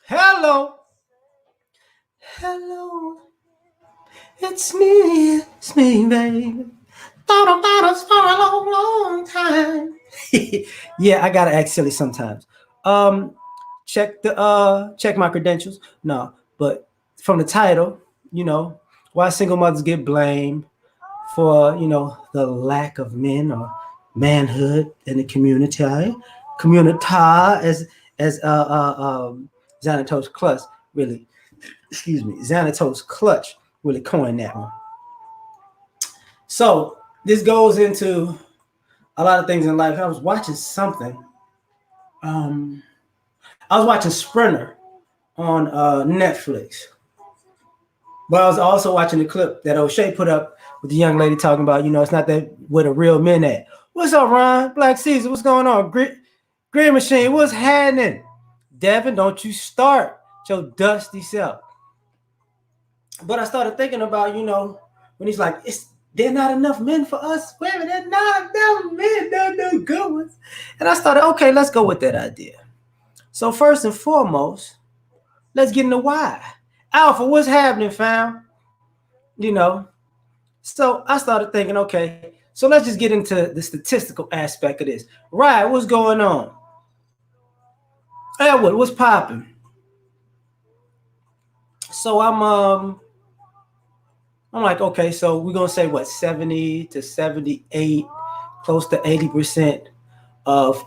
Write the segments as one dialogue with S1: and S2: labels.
S1: Hello, hello, it's me, baby. Thought about us for a long, long time. Yeah, I gotta act silly sometimes. Um, check my credentials. No, but from the title, you know, why single mothers get blamed for the lack of men or manhood in the community as Xanatos Clutch really Xanatos Clutch really coined that one. So this goes into a lot of things in life. I was watching something. Um, I was watching Sprinter on Netflix, but I was also watching the clip that O'Shea put up with the young lady talking about, it's not that where the real men at. What's up, Ryan? Black Caesar, what's going on? Green Machine, what's happening? Devin, don't you start your dusty self. But I started thinking about, when he's like, they're not enough men for us women. They're not enough men. They're no good ones. And I started, okay, let's go with that idea. So first and foremost, let's get into why. Alpha, what's happening, fam? You know. So I started thinking, okay, so let's just get into the statistical aspect of this. Right, what's going on? Edward, what's popping? So I'm like, okay, so we're gonna say what, 70 to 78, close to 80% of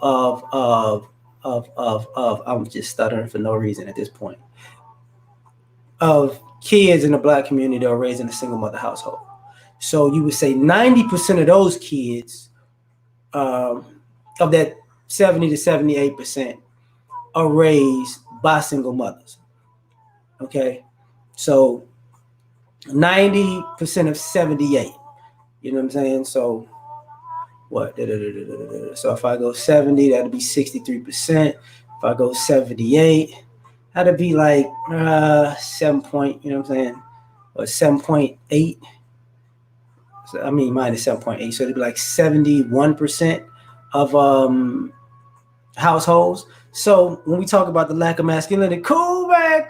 S1: I'm just stuttering for no reason at this point, of kids in the black community are raised in a single mother household. So you would say 90% of those kids, of that 70 to 78%, are raised by single mothers. Okay, so 90% of 78. You know what I'm saying? So what? So if I go 70, that'd be 63%. If I go 78, that'd be like 7 point, you know what I'm saying? Or 7.8. So, I mean, minus 7.8. So it'd be like 71% of households. So when we talk about the lack of masculinity, cool man,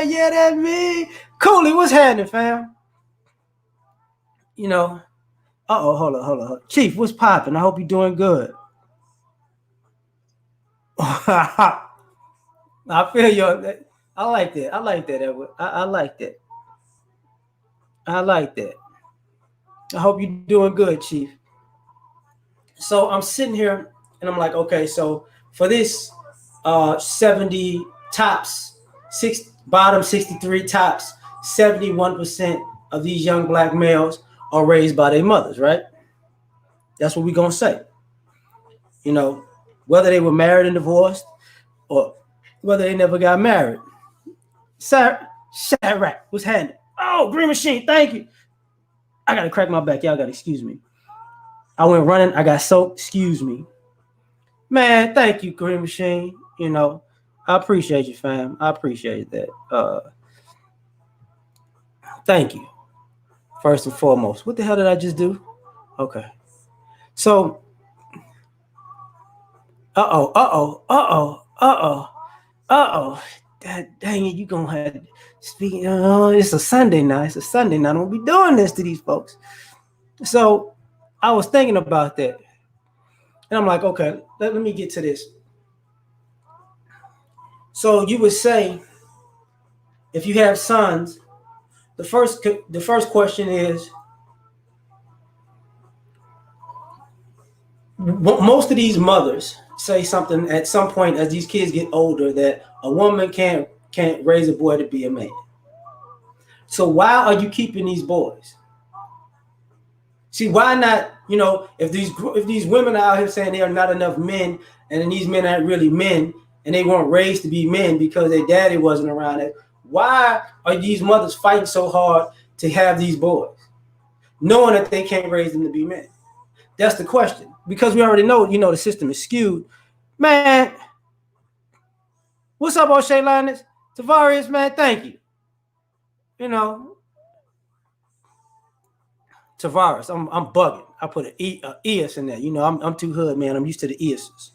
S1: yeah, that's me. Cooley, what's happening, fam? You know, hold on. Chief, what's popping? I hope you're doing good. I feel you. I like that. Edward. I like that. I like that. I hope you're doing good, Chief. So I'm sitting here and I'm like, okay, so for this 70 tops, bottom 63 tops, 71% of these young black males are raised by their mothers, right? That's what we're gonna say. You know, whether they were married and divorced or whether they never got married. Shadrach, what's happening? Oh, Green Machine, thank you. I gotta crack my back. Y'all gotta excuse me. I went running. I got soaked. Excuse me. Man, thank you, Green Machine. I appreciate you, fam. I appreciate that. Thank you. First and foremost. What the hell did I just do? Okay. So, Dang it, you gonna have to speak. It's a Sunday night. It's a Sunday night. I don't be doing this to these folks. So I was thinking about that. And I'm like, okay, let me get to this. So you would say, if you have sons, the first question is, most of these mothers say something at some point as these kids get older, that a woman can't raise a boy to be a man. So why are you keeping these boys? See, why not? If these women are out here saying there are not enough men, and then these men aren't really men, and they weren't raised to be men because their daddy wasn't around it, why are these mothers fighting so hard to have these boys, knowing that they can't raise them to be men? That's the question. Because we already know, the system is skewed. Man, what's up, O'Shea Linus? Tavarius, man, thank you. Tavares, I'm bugging. I put an ES in there. I'm too hood, man. I'm used to the ESs.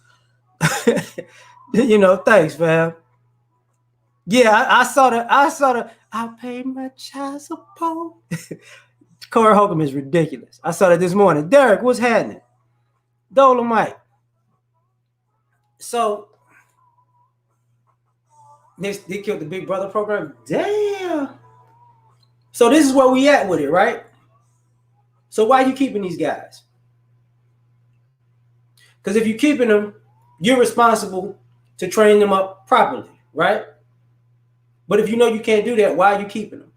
S1: Thanks, fam. Yeah, I saw the. I paid my child support. Corey Holcomb is ridiculous. I saw that this morning. Derek, what's happening? Dolomite. So they killed the Big Brother program. Damn. So this is where we at with it, right? So why are you keeping these guys? Because if you're keeping them, you're responsible to train them up properly, right? But if you know you can't do that, why are you keeping them?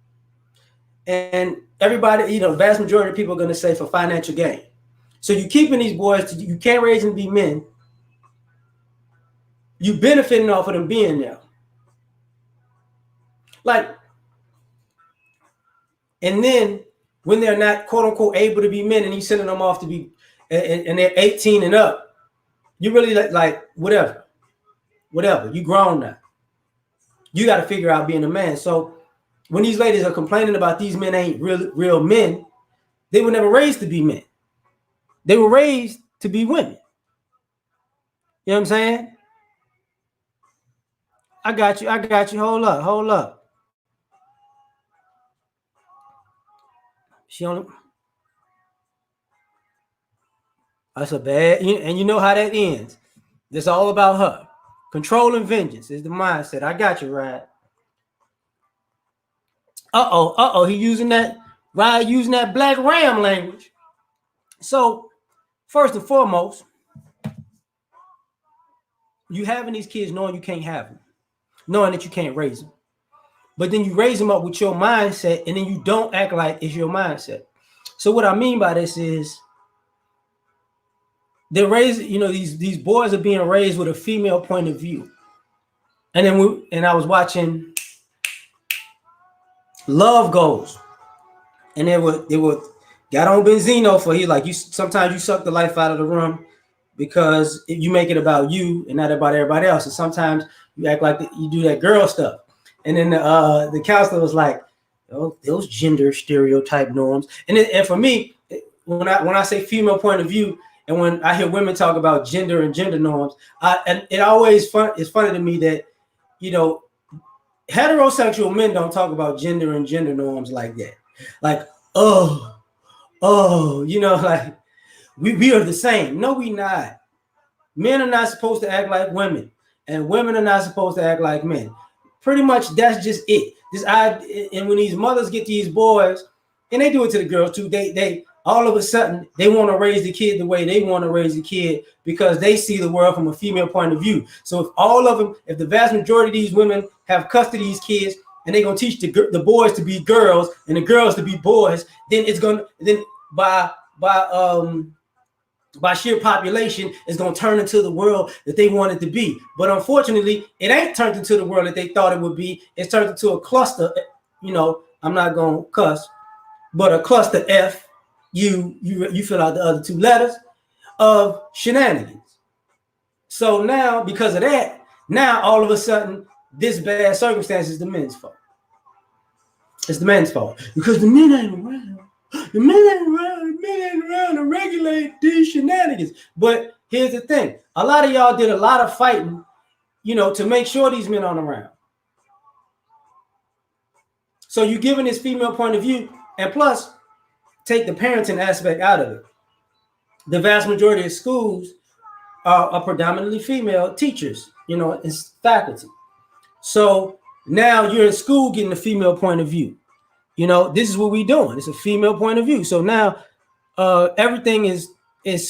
S1: And everybody, vast majority of people are going to say for financial gain. So you're keeping these boys, you can't raise them to be men. You benefiting off of them being there. Like, and then when they're not quote unquote able to be men and you sending them off to be, and they're 18 and up, you really like whatever, you grown now. You got to figure out being a man. So when these ladies are complaining about these men ain't real men, they were never raised to be men. They were raised to be women. You know what I'm saying? I got you. Hold up. She only. That's a bad, and you know how that ends. It's all about her. Control and vengeance is the mindset. I got you, right? He using that Black Ram language. So first and foremost, you having these kids knowing you can't have them, knowing that you can't raise them. But then you raise them up with your mindset, and then you don't act like it's your mindset. So what I mean by this is they're raised, these boys are being raised with a female point of view. And then I was watching Love Goals, and they were got on Benzino for you sometimes you suck the life out of the room because you make it about you and not about everybody else. And sometimes you act like you do that girl stuff. And then the counselor was like, "Oh, those gender stereotype norms." And for me, when I say female point of view, and when I hear women talk about gender and gender norms, and it always it's funny to me that heterosexual men don't talk about gender and gender norms like that. Like, like we are the same. No, we not. Men are not supposed to act like women, and women are not supposed to act like men. Pretty much, that's just it. And when these mothers get these boys, and they do it to the girls too, they all of a sudden they want to raise the kid the way they want to raise the kid because they see the world from a female point of view. So if the vast majority of these women have custody of these kids and they're gonna teach the boys to be girls and the girls to be boys, then by sheer population, it's going to turn into the world that they want it to be. But unfortunately, it ain't turned into the world that they thought it would be. It's turned into a cluster, I'm not going to cuss, but a cluster F, you fill out the other two letters, of shenanigans. So now, because of that, now all of a sudden, this bad circumstance is the men's fault. It's the men's fault. Because the men ain't around. The men ain't around to regulate these shenanigans. But here's the thing. A lot of y'all did a lot of fighting, to make sure these men aren't around. So you're giving this female point of view, and plus, take the parenting aspect out of it. The vast majority of schools are predominantly female teachers, it's faculty. So now you're in school getting a female point of view. This is what we're doing. It's a female point of view. So now everything is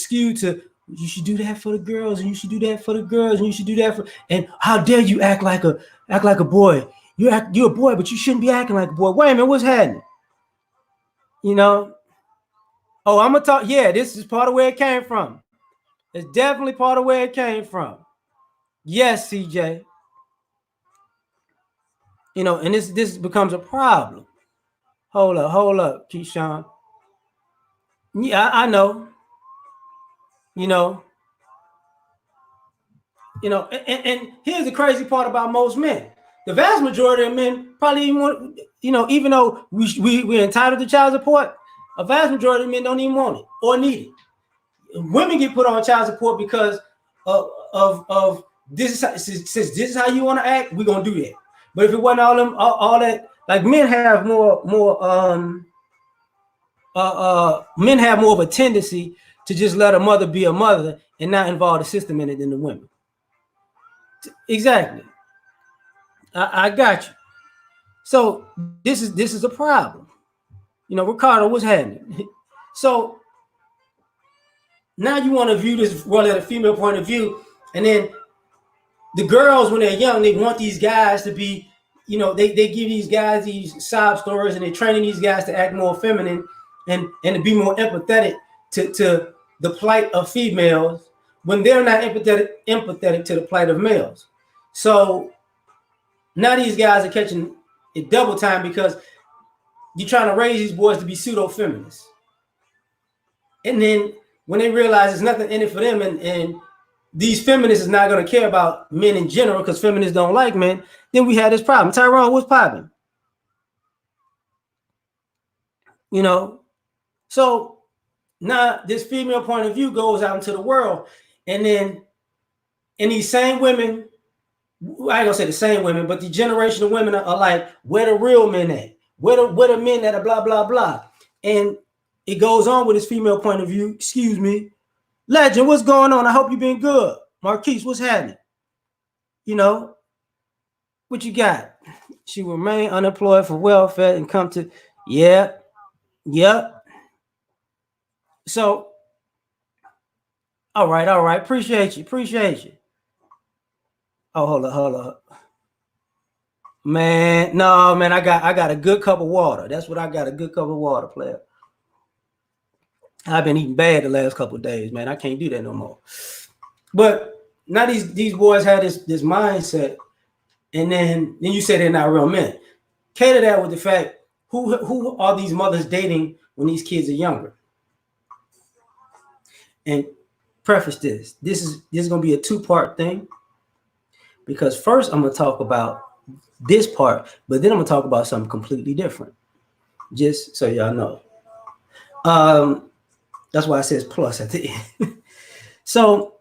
S1: skewed to you should do that for the girls, and you should do that for the girls, and you should do that for. And how dare you act like a boy? You're a boy, but you shouldn't be acting like a boy. Wait a minute, what's happening? Oh, I'm gonna talk. Yeah, this is part of where it came from. It's definitely part of where it came from. Yes, CJ. And this becomes a problem. Hold up, Keyshawn. Yeah, I know. And here's the crazy part about most men. The vast majority of men probably even want, even though we're entitled to child support, a vast majority of men don't even want it or need it. Women get put on child support because of this. Since this is how you want to act, we're gonna do that. But if it wasn't all that, like men have men have more of a tendency to just let a mother be a mother and not involve the system in it than the women. Exactly. I got you. So this is a problem. Ricardo, what's happening? So now you want to view this world at a female point of view, and then the girls, when they're young, they want these guys to be, they give these guys these sob stories, and they're training these guys to act more feminine and to be more empathetic to the plight of females when they're not empathetic to the plight of males. So now these guys are catching it double time because you're trying to raise these boys to be pseudo feminists. And then when they realize there's nothing in it for them, and these feminists is not going to care about men in general because feminists don't like men, then we had this problem. Tyrone, what's popping? So now this female point of view goes out into the world, and then these same women, I ain't gonna say the same women, but the generation of women are like, where the real men at? Where the men that are blah, blah, blah. And it goes on with this female point of view. Excuse me. Legend, what's going on? I hope you've been good. Marquise, what's happening? What you got? She will remain unemployed for welfare and come to, yep. So, all right. Appreciate you. Oh, hold up. Man, no, man, I got a good cup of water. That's what I got, a good cup of water, player. I've been eating bad the last couple of days, man. I can't do that no more. But now these boys have this mindset, and then you say they're not real men. Cater that with the fact, who are these mothers dating when these kids are younger? And preface this. This is going to be a two-part thing, because first I'm going to talk about this part, but then I'm going to talk about something completely different, just so y'all know. That's why it says plus at the end. So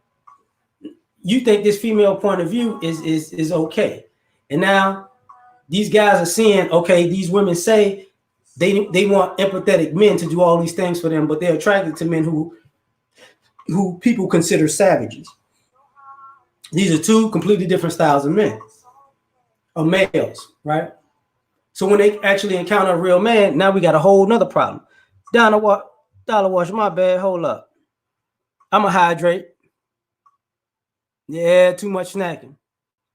S1: you think this female point of view is okay, and now these guys are seeing, okay, these women say they want empathetic men to do all these things for them, but they're attracted to men who people consider savages. These are two completely different styles of men, or males, right? So when they actually encounter a real man, now we got a whole nother problem. Dollar wash, my bad, hold up. I'm a hydrate. Yeah, too much snacking.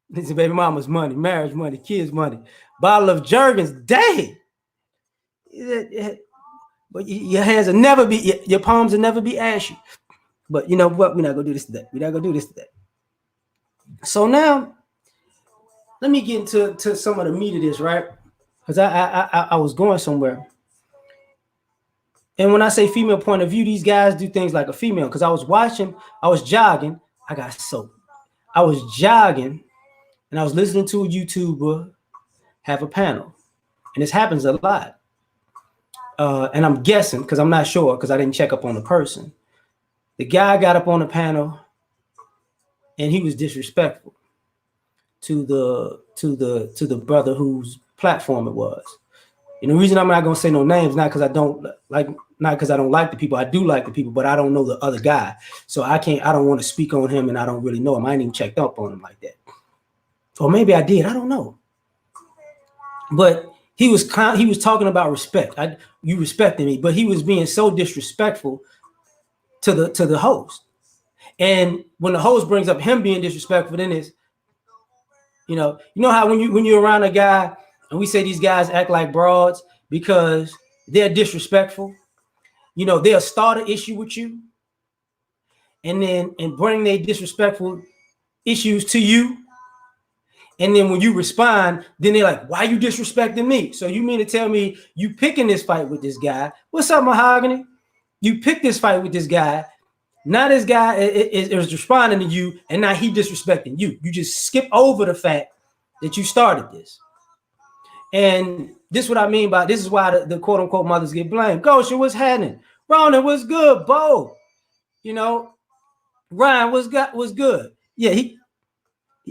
S1: This is baby mama's money, marriage money, kids money, bottle of Jergens, dang. But your hands will never be, your palms will never be ashy. But you know what? We're not gonna do this today. So now, let me get into some of the meat of this, right? Because I was going somewhere. And when I say female point of view, these guys do things like a female. Because I was jogging. I was jogging, and I was listening to a YouTuber have a panel. And this happens a lot. And I'm guessing, because I'm not sure, because I didn't check up on the person. The guy got up on the panel, and he was disrespectful to the brother whose platform it was. And the reason I'm not gonna say no names, not because I don't like the people. I do like the people, but I don't know the other guy, so I don't want to speak on him, and I don't really know him. I ain't even checked up on him like that, or maybe I did. I don't know. But he was talking about respect. You respected me, but he was being so disrespectful to the host. And when the host brings up him being disrespectful, then it's, you know how when you're around a guy, and we say these guys act like broads because they're disrespectful. They'll start an issue with you, and bring their disrespectful issues to you. And then when you respond, then they're like, why you disrespecting me? So you mean to tell me you picking this fight with this guy? What's up, Mahogany? You picked this fight with this guy. Now this guy is responding to you, and now he disrespecting you. You just skip over the fact that you started this. And this is what I mean by, this is why the quote unquote mothers get blamed. Goshen, what's happening? Ronan, what's good? Bo, Ryan, what's good? Yeah,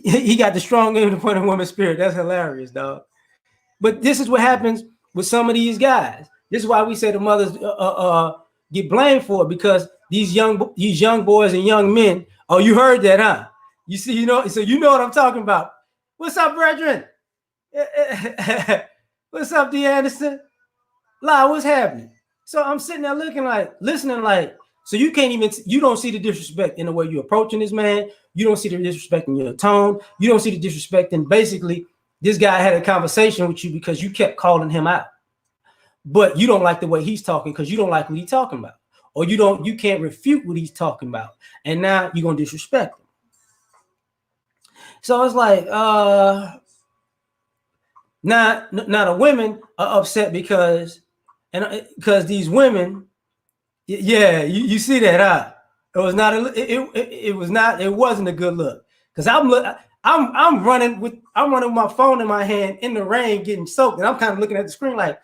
S1: He got the strong, independent woman spirit. That's hilarious, dog. But this is what happens with some of these guys. This is why we say the mothers get blamed for it, because these young boys and young men. Oh, you heard that, huh? You see, so you know what I'm talking about. What's up, brethren? What's up, D. Anderson? La, what's happening? So I'm sitting there listening like, so you don't see the disrespect in the way you're approaching this man. You don't see the disrespect in your tone. You don't see the disrespect in basically this guy had a conversation with you because you kept calling him out. But you don't like the way he's talking because you don't like what he's talking about. Or you can't refute what he's talking about. And now you're going to disrespect him. So it's like, now the women are upset because these women, yeah, you see that, huh? It wasn't a good look, because I'm running with my phone in my hand in the rain getting soaked, and I'm kind of looking at the screen like,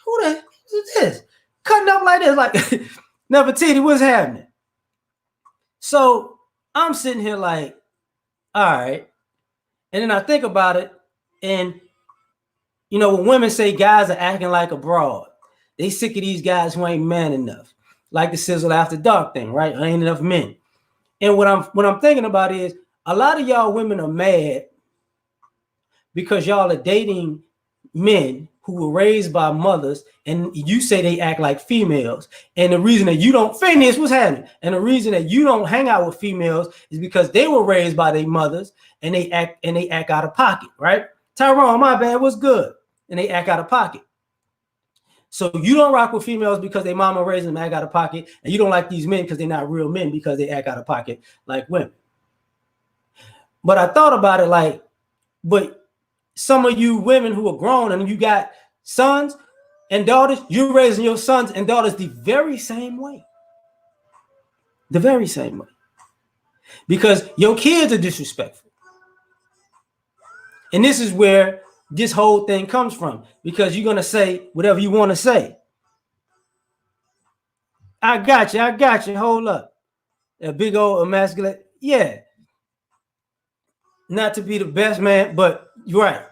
S1: who the hell is this cutting up like this? Like, Nefertiti, what's happening? So I'm sitting here like, all right, and then I think about it, and when women say guys are acting like a broad, they sick of these guys who ain't man enough, like the Sizzle After Dark thing, right? Ain't enough men. And what I'm thinking about is a lot of y'all women are mad because y'all are dating men who were raised by mothers, and you say they act like females. And the reason that you don't finish what's happening, and the reason that you don't hang out with females is because they were raised by their mothers and they act out of pocket, right? Tyrone, my bad, what's good? And they act out of pocket. So you don't rock with females because they mama raised them act out of pocket, and you don't like these men because they're not real men because they act out of pocket like women. But I thought about it like, but some of you women who are grown and you got sons and daughters, you're raising your sons and daughters the very same way. The very same way. Because your kids are disrespectful. And this is where this whole thing comes from, because you're going to say whatever you want to say. I got you. Hold up. A big old emasculate. Yeah. Not to be the best man, but you're right.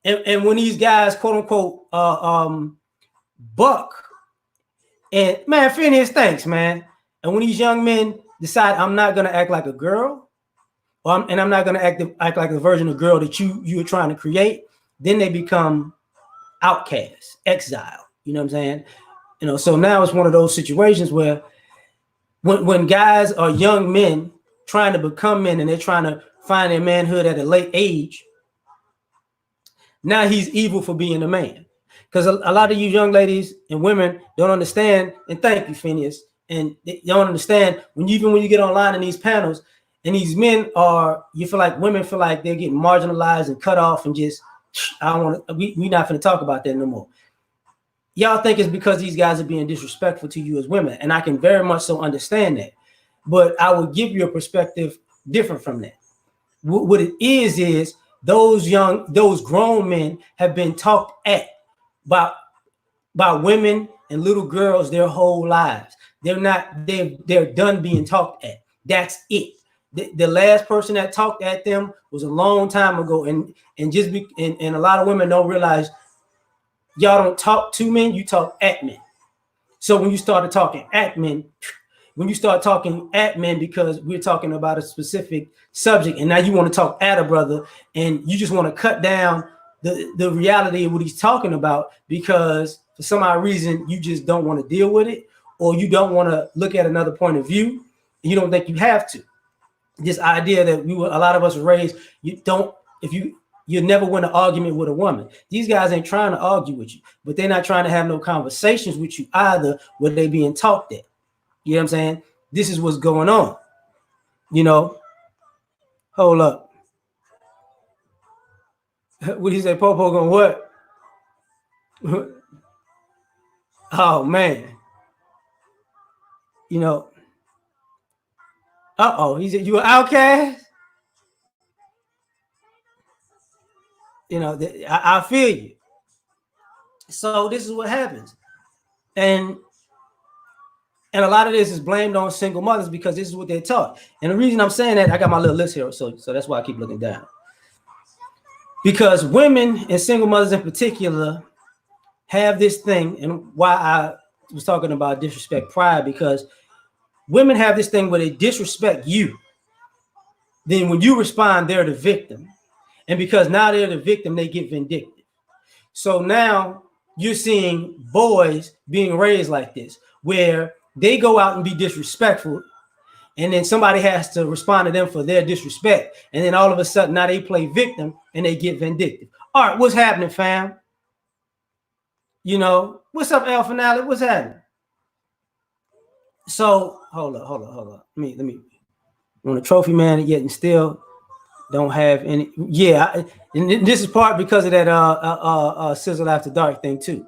S1: And when these guys, quote unquote, buck, and man, Phineas, thanks, man. And when these young men decide I'm not going to act like a girl, and I'm not going to act like a version of girl that you're trying to create, then they become outcasts, exile. You know what I'm saying? So now it's one of those situations where when guys are young men trying to become men and they're trying to find their manhood at a late age, now he's evil for being a man. Because a lot of you young ladies and women don't understand, and thank you, Phineas, and they don't understand even when you get online in these panels, and these men women feel like they're getting marginalized and cut off, and just, we're not going to talk about that no more. Y'all think it's because these guys are being disrespectful to you as women, and I can very much so understand that. But I would give you a perspective different from that. What it is those grown men have been talked at by women and little girls their whole lives. They're done being talked at. That's it. The last person that talked at them was a long time ago, and a lot of women don't realize y'all don't talk to men, you talk at men. So when you started talking at men, because we're talking about a specific subject, and now you want to talk at a brother, and you just want to cut down the reality of what he's talking about, because for some odd reason you just don't want to deal with it, or you don't want to look at another point of view, and you don't think you have to. This idea that a lot of us were raised, you never win an argument with a woman. These guys ain't trying to argue with you, but they're not trying to have no conversations with you either, where they being talked at. You know what I'm saying? This is what's going on. Hold up. What do you say, Popo going what? Oh, man. He said, you an outcast? I feel you. So this is what happens. And And a lot of this is blamed on single mothers because this is what they're taught. And the reason I'm saying that, I got my little list here, so that's why I keep looking down. Because women and single mothers in particular have this thing, and why I was talking about disrespect prior, because women have this thing where they disrespect you. Then when you respond, they're the victim. And because now they're the victim, they get vindictive. So now you're seeing boys being raised like this, where they go out and be disrespectful, and then somebody has to respond to them for their disrespect. And then all of a sudden, now they play victim and they get vindictive. All right, what's happening, fam? You know, what's up, El Finale? What's happening? So, hold up. Let me. On the trophy man, yet and still don't have any. Yeah, and this is part because of that Sizzle After Dark thing too.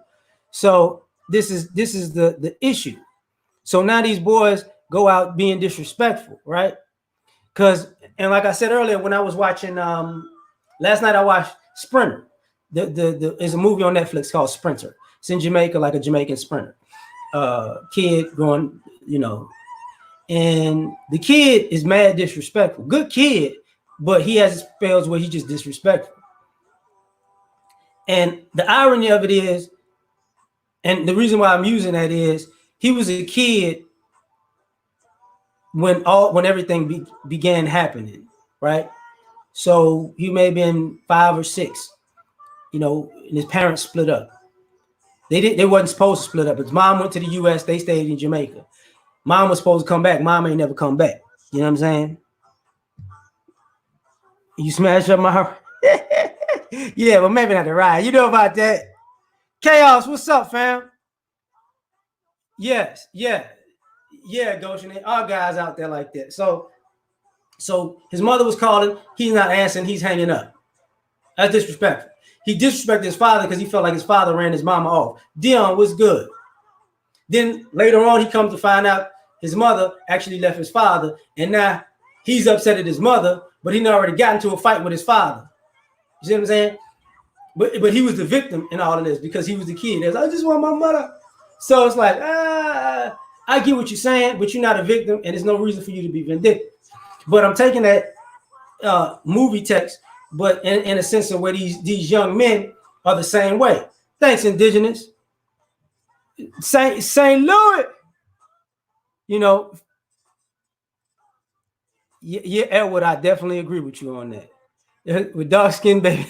S1: So this is the issue. So now these boys go out being disrespectful, right? Because, and like I said earlier, when I was watching last night, I watched Sprinter. There's a movie on Netflix called Sprinter. It's in Jamaica, like a Jamaican sprinter. Kid going, you know, and the kid is mad disrespectful. Good kid, but he has spells where he's just disrespectful. And the irony of it is, and the reason why I'm using that is, he was a kid when everything began happening, right? So he may have been 5 or 6, you know, and his parents split up. They wasn't supposed to split up. His mom went to the US, they stayed in Jamaica. Mom was supposed to come back. Mom ain't never come back. You know what I'm saying? You smash up my heart. Yeah, but maybe not the ride. You know about that. Chaos, what's up, fam? Yes, yeah, Goshen. Our guys out there like that. So his mother was calling. He's not answering. He's hanging up. That's disrespectful. He disrespected his father because he felt like his father ran his mama off. Dion, what's good? Then later on, he comes to find out his mother actually left his father, and now he's upset at his mother, but he already got into a fight with his father. You see what I'm saying? But he was the victim in all of this because he was the kid. There's, I just want my mother. So it's like, I get what you're saying, but you're not a victim, and there's no reason for you to be vindictive. But I'm taking that movie text, but in a sense of where these young men are the same way. Thanks, Indigenous. St. Louis. You know, yeah, Edward, I definitely agree with you on that. With dark skin, baby.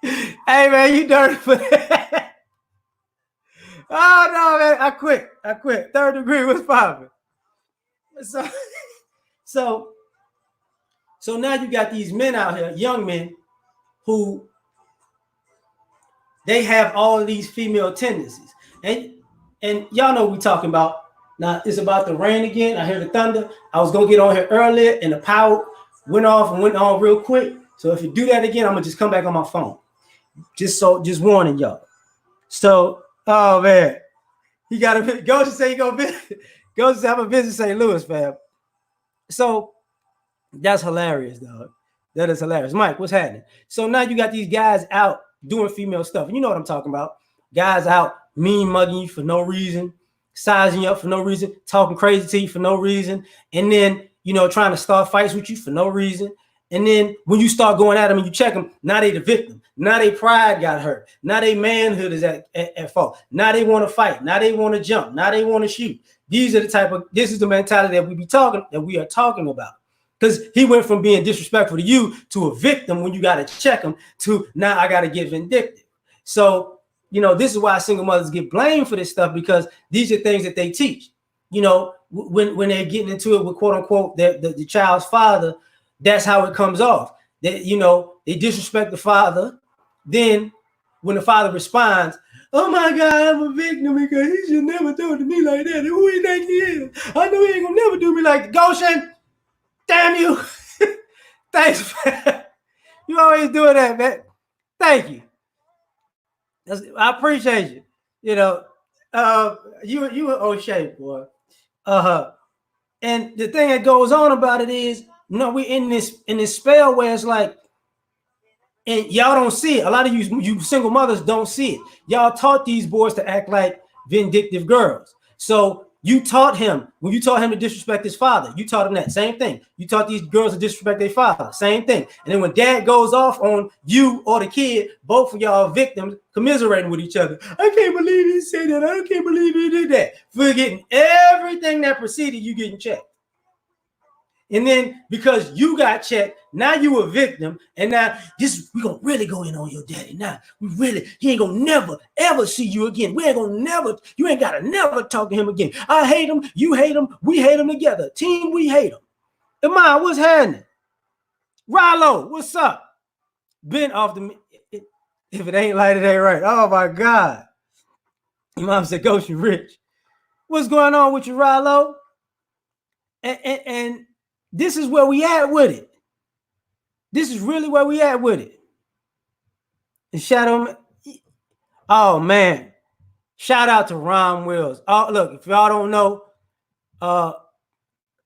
S1: Hey, man, you dirty for that. Oh, no, man, I quit. Third degree was popping. So now you got these men out here, young men, who they have all of these female tendencies. And y'all know what we're talking about. Now, it's about the rain again. I hear the thunder. I was going to get on here earlier, and the power went off and went on real quick. So if you do that again, I'm going to just come back on my phone. Just warning y'all. So, oh, man. He got to go to say he go visit. Go to say I'm a visit St. Louis, fam. So, that's hilarious, dog. That is hilarious. Mike, what's happening? So now you got these guys out doing female stuff. You know what I'm talking about. Guys out mean mugging you for no reason, sizing you up for no reason, talking crazy to you for no reason, and then, you know, trying to start fights with you for no reason. And then when you start going at them and you check them, now they the victim. Now they pride got hurt. Now they manhood is at fault. Now they want to fight. Now they want to jump. Now they want to shoot. This is the mentality that we are talking about. Because he went from being disrespectful to you to a victim when you got to check him to now I got to get vindictive. So, you know, this is why single mothers get blamed for this stuff, because these are things that they teach. You know, when they're getting into it with quote unquote the child's father, that's how it comes off. That, you know, they disrespect the father. Then when the father responds, oh my God, I'm a victim because he should never do it to me like that. Who he think he is? I know he ain't gonna never do me like that. Goshen, damn you. Thanks, man. You always doing that, man. Thank you. I appreciate you. You know, you in old shape, boy. And the thing that goes on about it is, you know, we're in this spell where it's like, and y'all don't see it. A lot of you single mothers don't see it. Y'all taught these boys to act like vindictive girls. So you taught him, when you taught him to disrespect his father, you taught him that same thing. You taught these girls to disrespect their father, same thing. And then when dad goes off on you or the kid, both of y'all are victims commiserating with each other. I can't believe he said that. I can't believe he did that. Forgetting everything that preceded you getting checked. And then because you got checked, now you a victim, and now we gonna really go in on your daddy. Now he ain't gonna never ever see you again. You ain't gotta never talk to him again. I hate him, you hate him, we hate him together. Team, we hate him. Iman, what's happening? Rallo, what's up? Been off the if it ain't like it ain't right. Oh my God. Imam said, Ghost, you rich. What's going on with you, Rallo? And this is where we at with it. This is really where we at with it. And Shadow, oh man, shout out to Ron Wills. Oh, look, if y'all don't know,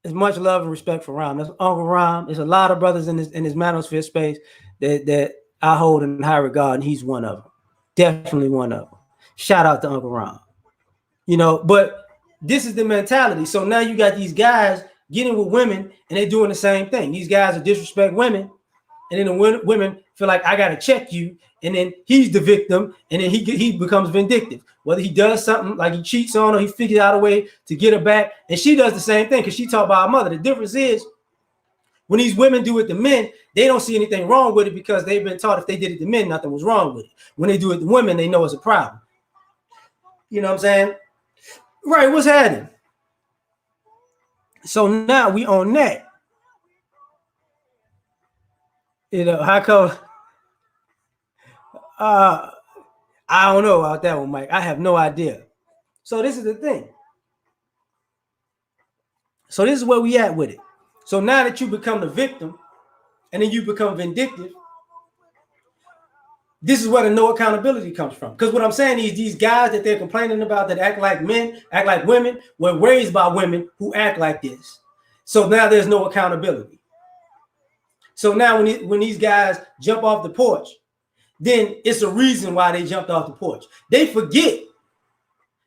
S1: there's much love and respect for Ron. That's Uncle Ron. There's a lot of brothers in his manosphere space that I hold in high regard, and he's one of them. Definitely one of them. Shout out to Uncle Ron. But this is the mentality. So now you got these guys getting with women, and they're doing the same thing. These guys are disrespect women, and then the women feel like I gotta check you, and then he's the victim, and then he becomes vindictive. Whether he does something like he cheats on her, he figures out a way to get her back, and she does the same thing because she taught by her mother. The difference is when these women do it to men, they don't see anything wrong with it because they've been taught if they did it to men, nothing was wrong with it. When they do it to women, they know it's a problem. You know what I'm saying? Right, what's happening? So now we on that. How come? I don't know about that one, Mike. I have no idea. So this is the thing. So this is where we at with it. So now that you become the victim, and then you become vindictive, this is where the no accountability comes from. Because what I'm saying is these guys that they're complaining about that act like men, act like women, were raised by women who act like this. So now there's no accountability. So now when these guys jump off the porch, then it's a reason why they jumped off the porch. They forget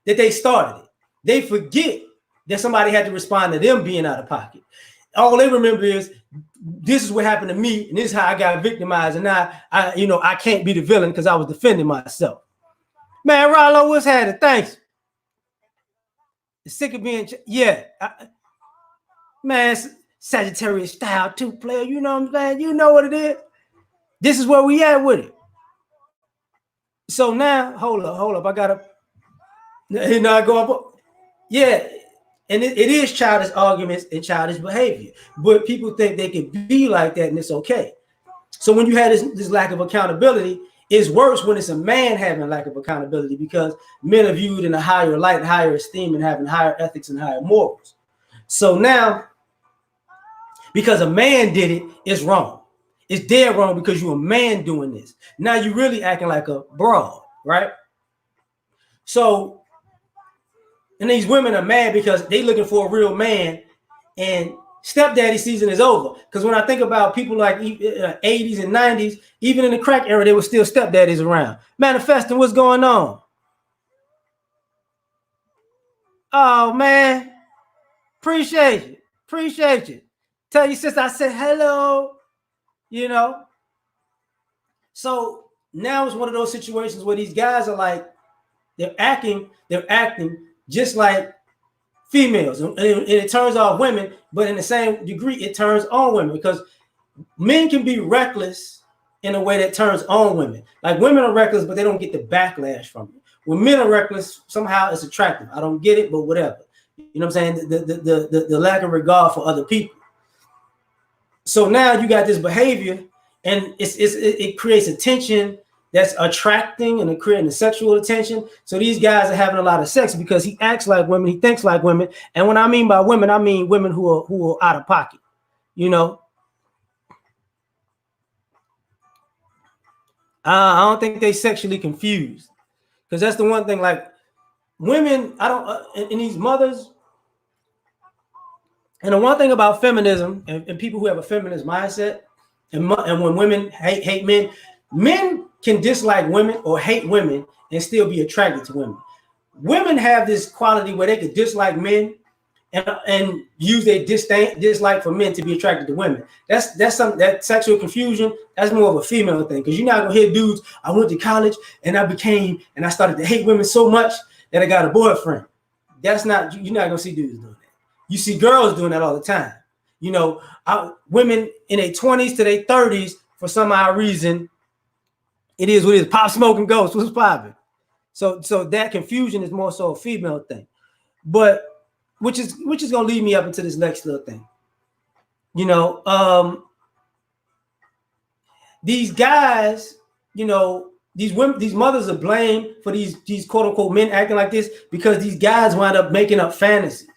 S1: that they started it. They forget that somebody had to respond to them being out of pocket. All they remember is this is what happened to me, and this is how I got victimized, and now I can't be the villain because I was defending myself. Man, Rollo, what's happening? Thanks. Sick of being, man, Sagittarius style too, player. You know what I'm saying? You know what it is. This is where we at with it. So now, hold up. I gotta, go up. Yeah. And it is childish arguments and childish behavior, but people think they can be like that and it's okay. So when you have this lack of accountability, it's worse when it's a man having lack of accountability because men are viewed in a higher light, higher esteem, and having higher ethics and higher morals. So now, because a man did it, it's wrong. It's dead wrong because you're a man doing this. Now you're really acting like a broad, right? So, and these women are mad because they looking for a real man, and stepdaddy season is over. Because when I think about people like 80s and 90s, even in the crack era, there were still stepdaddies around. Manifesting, what's going on? Oh, man. Appreciate you. Tell your sister I said hello, So now it's one of those situations where these guys are like, they're acting just like females, and it turns off women, but in the same degree, it turns on women because men can be reckless in a way that turns on women. Like women are reckless, but they don't get the backlash from it. When men are reckless, somehow it's attractive. I don't get it, but whatever. You know what I'm saying? The lack of regard for other people. So now you got this behavior, and it creates a tension that's attracting and creating a sexual attention. So these guys are having a lot of sex because he acts like women, he thinks like women. And when I mean by women, I mean women who are out of pocket, I don't think they sexually confused, because that's the one thing. Like women, I don't, and these mothers. And the one thing about feminism and people who have a feminist mindset, and when women hate men, men can dislike women or hate women and still be attracted to women. Women have this quality where they could dislike men and use their dislike for men to be attracted to women. That's something, that sexual confusion, that's more of a female thing. Because you're not gonna hear dudes, I went to college and I started to hate women so much that I got a boyfriend. That's not, you're not gonna see dudes doing that. You see girls doing that all the time. You know, women in their 20s to their 30s, for some odd reason, it is what it is. Pop, smoke, and ghost. What's popping? So that confusion is more so a female thing. But which is gonna lead me up into this next little thing. You know, these guys, you know, these women, these mothers are blamed for these quote unquote men acting like this because these guys wind up making up fantasies.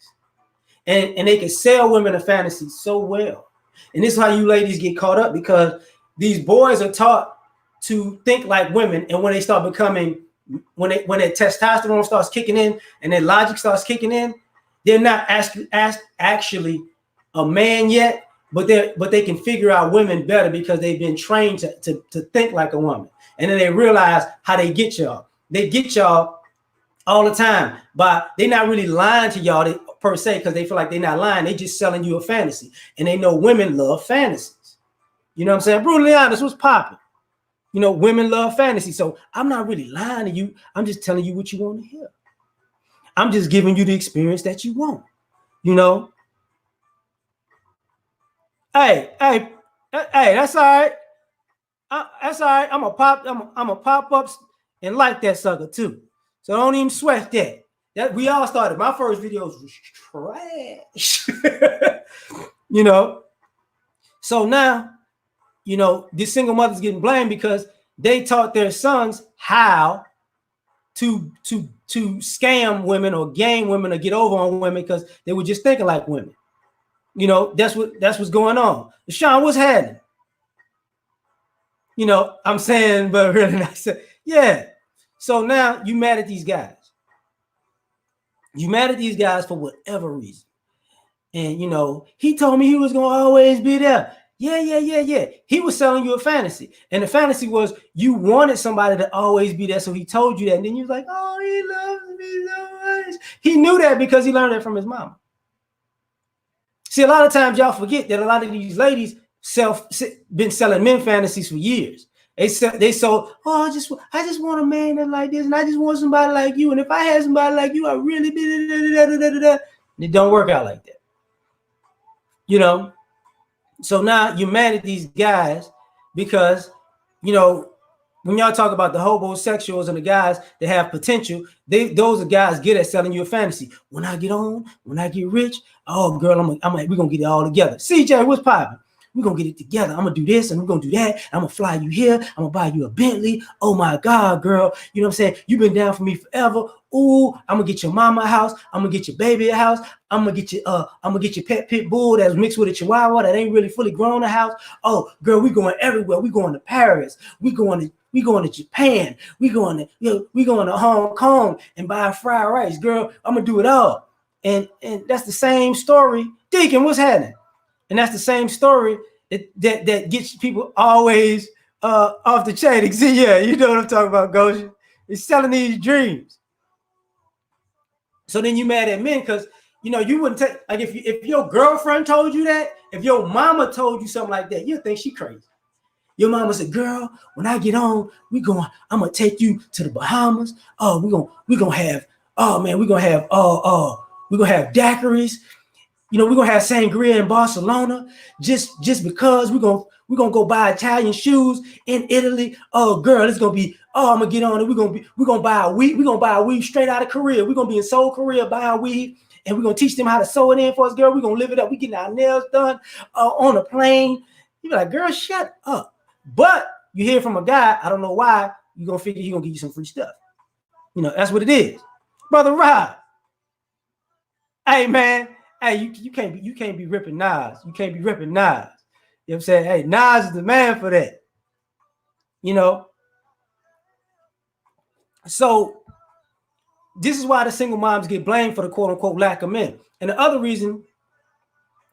S1: And they can sell women a fantasy so well. And this is how you ladies get caught up, because these boys are taught to think like women, and when they start becoming, when their testosterone starts kicking in and their logic starts kicking in, they're not actually a man yet, but they can figure out women better because they've been trained to think like a woman. And then they realize how they get y'all. They get y'all all the time, but they're not really lying to y'all per se, because they feel like they're not lying. They just selling you a fantasy, and they know women love fantasies. You know what I'm saying? Brutally honest, what's popping? You know, women love fantasy. So I'm not really lying to you. I'm just telling you what you want to hear. I'm just giving you the experience that you want. You know? Hey, that's all right. That's all right. I'm a pop up and like that sucker too. So don't even sweat that. That we all started. My first videos was trash. You know. So now, you know, these single mothers getting blamed because they taught their sons how to scam women or game women or get over on women because they were just thinking like women. You know, that's what's going on. Sean, what's happening? You know, I'm saying, but really not saying, yeah. So now you mad at these guys. You mad at these guys for whatever reason. And, you know, he told me he was going to always be there. Yeah. He was selling you a fantasy. And the fantasy was you wanted somebody to always be there. So he told you that. And then you was like, oh, he loves me so much. He knew that because he learned that from his mama. See, a lot of times y'all forget that a lot of these ladies been selling men fantasies for years. They sold, oh, I just want a man that like this, and I just want somebody like you. And if I had somebody like you, I really did. It don't work out like that. You know? So now you're mad at these guys because, you know, when y'all talk about the homosexuals and the guys that have potential, those are guys good at selling you a fantasy. When I get on, when I get rich, oh girl, we're gonna get it all together. CJ, what's popping? We're gonna get it together. I'm gonna do this and we're gonna do that. I'm gonna fly you here. I'm gonna buy you a Bentley. Oh my God, girl. You know what I'm saying? You've been down for me forever. Ooh, I'm gonna get your mama a house. I'm gonna get your baby a house. I'm gonna get your pet pit bull that's mixed with a chihuahua that ain't really fully grown a house. Oh, girl, we going everywhere. We going to Paris. We going to Japan. We going to Hong Kong and buy fried rice. Girl, I'm gonna do it all. And that's the same story. Deacon, what's happening? And that's the same story that gets people always off the chain. See, yeah, you know what I'm talking about, Goshen. It's selling these dreams. So then you mad at men because, you know, you wouldn't take, like if your girlfriend told you that, if your mama told you something like that, you'd think she crazy. Your mama said, girl, when I get on, I'm gonna take you to the Bahamas. Oh, we're gonna have daiquiris. You know, we're gonna have sangria in Barcelona just because we're gonna go buy Italian shoes in Italy. Oh, girl, it's gonna be, I'm gonna get on it. We're gonna buy a weed. We're gonna buy a weed straight out of Korea. We're gonna be in Seoul, Korea, buying weed, and we're gonna teach them how to sew it in for us, girl. We're gonna live it up. We getting our nails done on a plane. You be like, girl, shut up. But you hear from a guy, I don't know why, you're gonna figure he's gonna give you some free stuff. You know, that's what it is. Brother Rob. Hey man. Hey, you can't be ripping Nas. You can't be ripping Nas. You know what I'm saying? Hey, Nas is the man for that. You know? So this is why the single moms get blamed for the quote unquote lack of men. And the other reason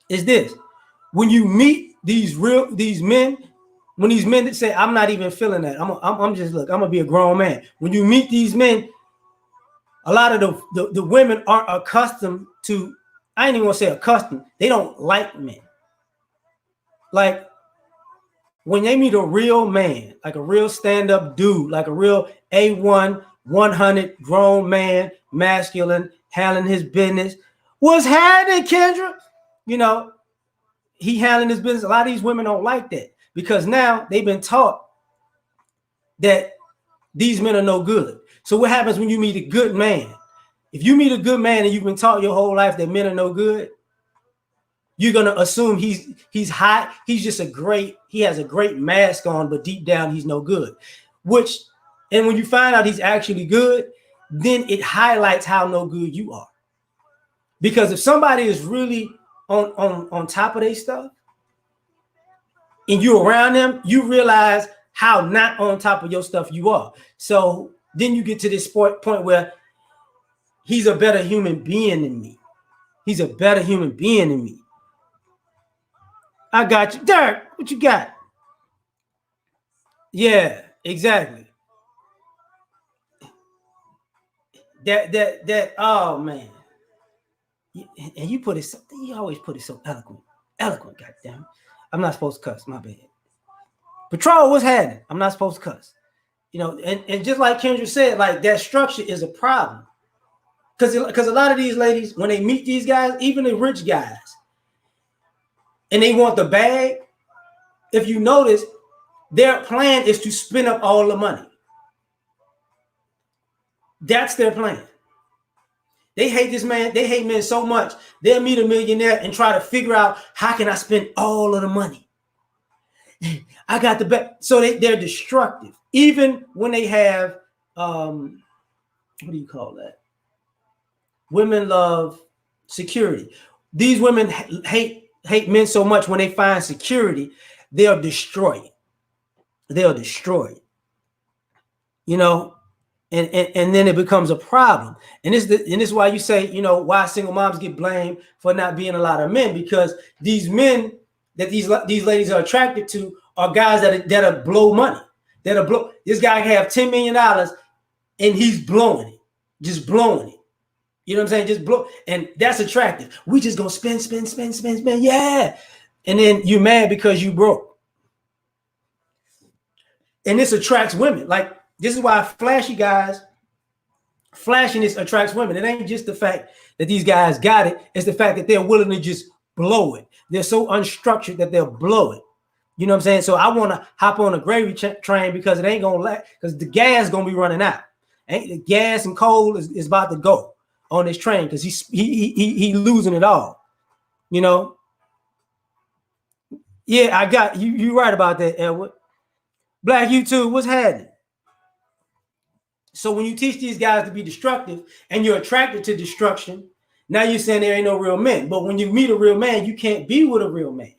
S1: is this: when you meet these men that say, I'm not even feeling that. I'm gonna be a grown man. When you meet these men, A lot of the women aren't accustomed to, I ain't even gonna say accustomed, they don't like men. Like when they meet a real man, like a real stand-up dude, like a real A1 100 grown man, masculine, handling his business. What's happening, Kendra? You know, he handling his business. A lot of these women don't like that because now they've been taught that these men are no good. So what happens when you meet a good man? If you meet a good man and you've been taught your whole life that men are no good, you're gonna assume he's hot. He's just he has a great mask on, but deep down he's no good. And when you find out he's actually good, then it highlights how no good you are. Because if somebody is really on top of their stuff, and you're around them, you realize how not on top of your stuff you are. So then you get to this point where he's a better human being than me. He's a better human being than me. I got you. Derek, what you got? Yeah, exactly. Oh man. And you put it so, you always put it so eloquent. Eloquent, goddamn. I'm not supposed to cuss, my bad. Patrol, what's happening? I'm not supposed to cuss. You know, and just like Kendra said, like that structure is a problem. Because a lot of these ladies, when they meet these guys, even the rich guys, and they want the bag, if you notice, their plan is to spend up all the money. That's their plan. They hate this man. They hate men so much. They'll meet a millionaire and try to figure out how can I spend all of the money. I got the bag. So they're destructive. Even when they have, what do you call that? Women love security. These women hate men so much when they find security, they'll destroy it. They'll destroy it. You know, and then it becomes a problem. And this is why you say, you know, why single moms get blamed for not being a lot of men, because these men that these ladies are attracted to are guys that blow money. That'll blow. This guy can have $10 million and he's blowing it, just blowing it. You know what I'm saying? Just blow, and that's attractive. We just gonna spend. Yeah, and then you're mad because you broke. And this attracts women. Like, this is why flashiness attracts women. It ain't just the fact that these guys got it. It's the fact that they're willing to just blow it. They're so unstructured that they'll blow it. You know what I'm saying? So I want to hop on a gravy train because it ain't going to because the gas going to be running out. The gas and coal is about to go on this train because he losing it all. You know? Yeah, I got you. You're right about that, Edward. Black YouTube, what's happening? So when you teach these guys to be destructive and you're attracted to destruction, now you're saying there ain't no real men. But when you meet a real man, you can't be with a real man.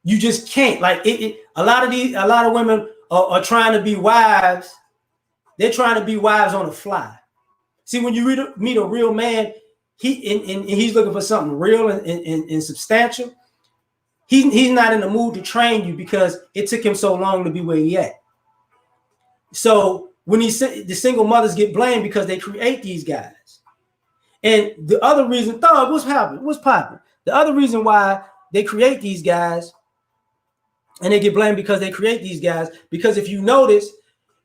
S1: You just can't. Like a lot of women are trying to be wives. They're trying to be wives on the fly. See, when you meet a real man, he's looking for something real and substantial. He's not in the mood to train you because it took him so long to be where he at. So when the single mothers get blamed because they create these guys. And the other reason, Thug, what's happening? What's popping? The other reason why they create these guys and they get blamed because they create these guys, because if you notice,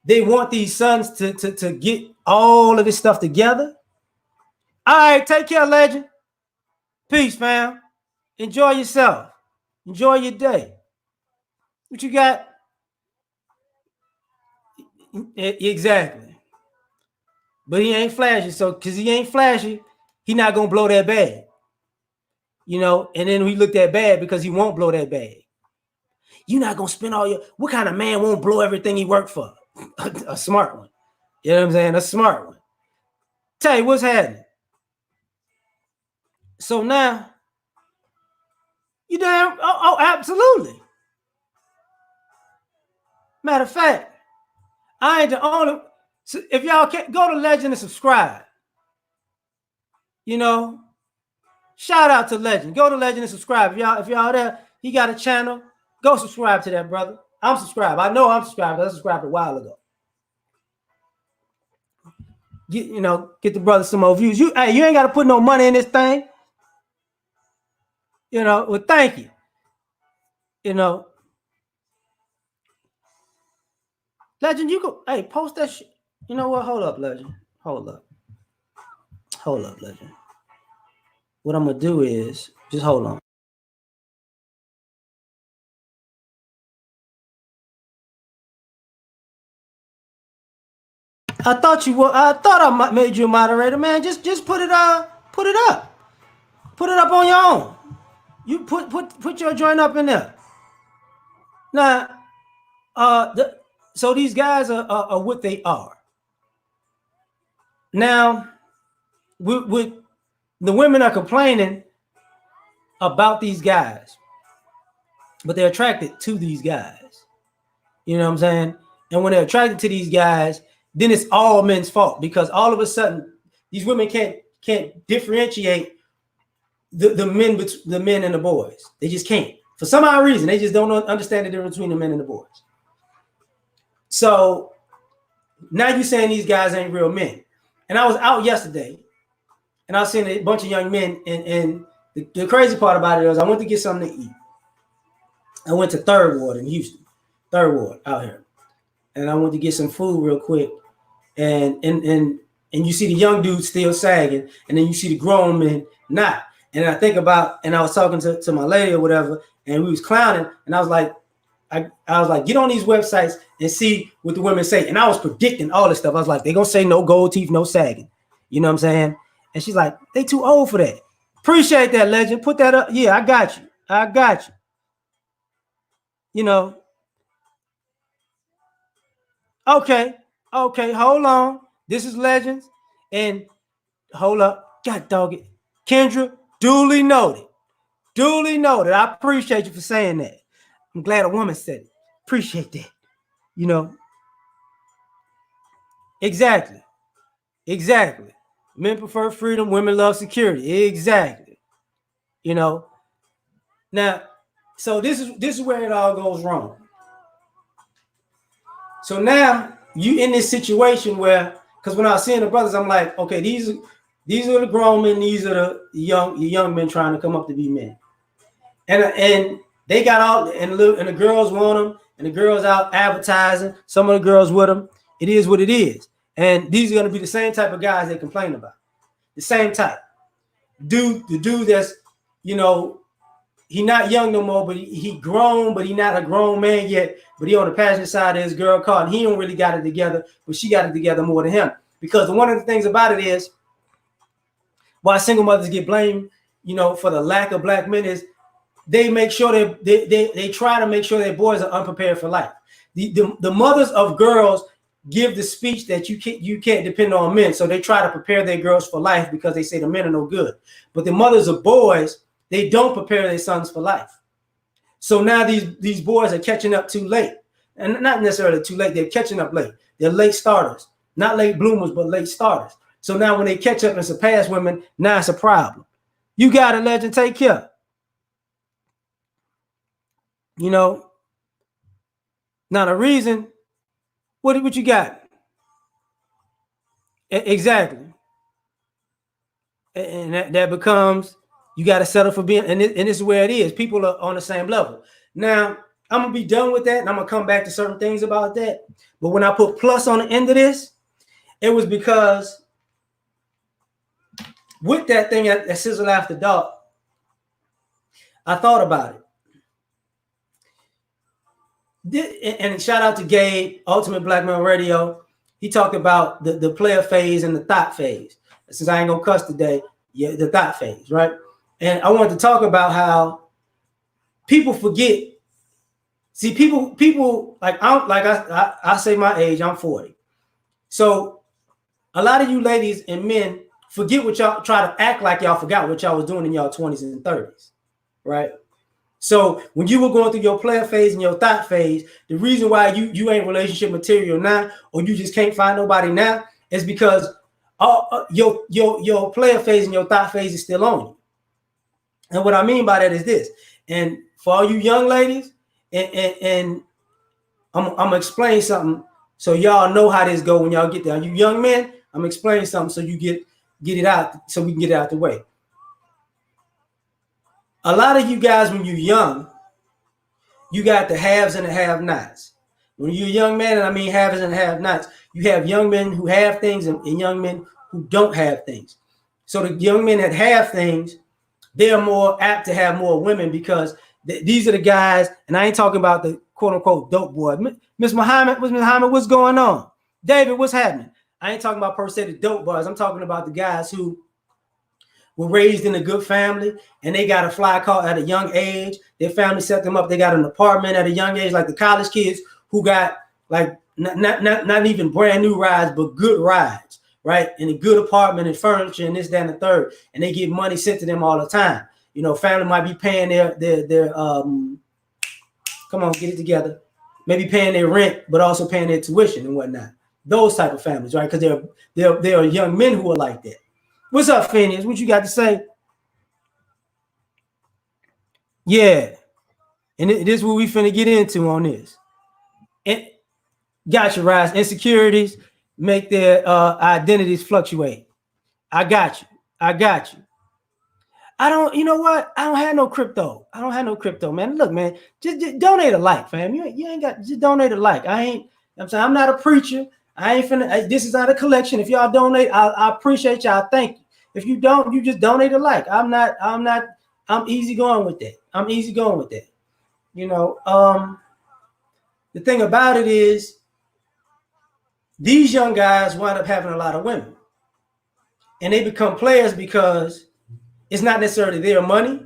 S1: they want these sons to get all of this stuff together. All right, take care, legend. Peace, fam. Enjoy yourself. Enjoy your day. What you got? Exactly. But he ain't flashy. So because he ain't flashy, he not going to blow that bag. You know, and then we looked at bad because he won't blow that bag. You're not going to spend all your... What kind of man won't blow everything he worked for? A smart one. You know what I'm saying? A smart one. Tell you what's happening. So now, you damn... Oh, absolutely. Matter of fact, I ain't the only... So if y'all can't, go to Legend and subscribe. You know, shout out to Legend. Go to Legend and subscribe. If y'all there, he got a channel. Go subscribe to that, brother. I'm subscribed. I know I'm subscribed. I subscribed a while ago. get the brother some more views. You ain't got to put no money in this thing. Well, thank you. Legend, you go. Hey, post that shit. You know what? Hold up, Legend. Hold up, Legend. What I'm gonna do is just hold on. I thought I made you a moderator, man. Just put it up. Put it up on your own. You put your joint up in there. Now, so these guys are what they are. Now, with the women are complaining about these guys, but they're attracted to these guys. You know what I'm saying? And when they're attracted to these guys, then it's all men's fault, because all of a sudden these women can't differentiate the men and the boys. They just can't. For some odd reason, they just don't understand the difference between the men and the boys. So now you're saying these guys ain't real men. And I was out yesterday, and I was seeing a bunch of young men, and the crazy part about it was I went to get something to eat. I went to 3rd Ward in Houston, 3rd Ward out here. And I went to get some food real quick. And you see the young dudes still sagging, and then you see the grown men not. And I think about, and I was talking to my lady or whatever, and we was clowning, and I was like, get on these websites and see what the women say. And I was predicting all this stuff. I was like, they're gonna say no gold teeth, no sagging. You know what I'm saying? And she's like, they too old for that. Appreciate that, Legend. Put that up. Yeah, I got you. Okay, hold on. This is Legends. And hold up. God dog it. Kendra, duly noted. I appreciate you for saying that. I'm glad a woman said it. Appreciate that. Exactly. Men prefer freedom, women love security. Exactly. Now, so this is where it all goes wrong. So now you in this situation where, because when I was seeing the brothers, I'm like, okay, these are the grown men, these are the young men trying to come up to be men, and they got all, and the girls want them, and the girls out advertising. Some of the girls with them. It is what it is, and these are going to be the same type of guys they complain about. The same type, the dude that's he not young no more, but he grown, but he not a grown man yet. But he on the passenger side of his girl car, and he don't really got it together, but she got it together more than him. Because one of the things about it is why single mothers get blamed, for the lack of black men, is they make sure they try to make sure their boys are unprepared for life. The mothers of girls give the speech that you can't depend on men, so they try to prepare their girls for life because they say the men are no good. But the mothers of boys, they don't prepare their sons for life. So now these boys are catching up too late. And not necessarily too late, they're catching up late. They're late starters. Not late bloomers, but late starters. So now when they catch up and surpass women, now it's a problem. You got it, Legend. Take care. Now the reason, what you got? Exactly. And that becomes, you got to settle for being, and this is where it is. People are on the same level. Now, I'm going to be done with that, and I'm going to come back to certain things about that. But when I put plus on the end of this, it was because with that thing that sizzle after dark, I thought about it. And shout out to Gabe, Ultimate Black Man Radio. He talked about the player phase and the thot phase. Since I ain't going to cuss today, yeah, the thot phase, right? And I wanted to talk about how people forget. See, people like I say my age, I'm 40. So a lot of you ladies and men forget what y'all try to act like y'all forgot what y'all was doing in y'all 20s and 30s, right? So when you were going through your player phase and your thot phase, the reason why you ain't relationship material now, or you just can't find nobody now, is because your player phase and your thot phase is still on you. And what I mean by that is this. And for all you young ladies, and I'm gonna explain something so y'all know how this go when y'all get there. You young men, I'm explaining something so you get it out, so we can get it out the way. A lot of you guys, when you're young, you got the haves and the have-nots. When you're a young man, and I mean haves and have-nots, you have young men who have things and young men who don't have things. So the young men that have things, they're more apt to have more women because these are the guys, and I ain't talking about the quote-unquote dope boy. Miss Muhammad, what's going on? David, what's happening? I ain't talking about per se the dope boys. I'm talking about the guys who were raised in a good family and they got a fly car at a young age. Their family set them up. They got an apartment at a young age, like the college kids who got like not even brand new rides, but good rides, right? In a good apartment and furniture and this, that, and the third. And they get money sent to them all the time. You know, family might be paying their come on, get it together. Maybe paying their rent, but also paying their tuition and whatnot. Those type of families, right? Because there are young men who are like that. What's up, Phineas? What you got to say? Yeah. And this is what we finna get into on this. And gotcha, Rise. Insecurities make their identities fluctuate. I got you. I don't, you know what? I don't have no crypto. Man. Look, man, just donate a like, fam. You ain't got, just donate a like. I'm saying, I'm not a preacher. I ain't finna, this is not a collection. If y'all donate, I appreciate y'all. Thank you. If you don't, you just donate a like. I'm easy going with that. You know, the thing about it is these young guys wind up having a lot of women. And they become players because it's not necessarily their money,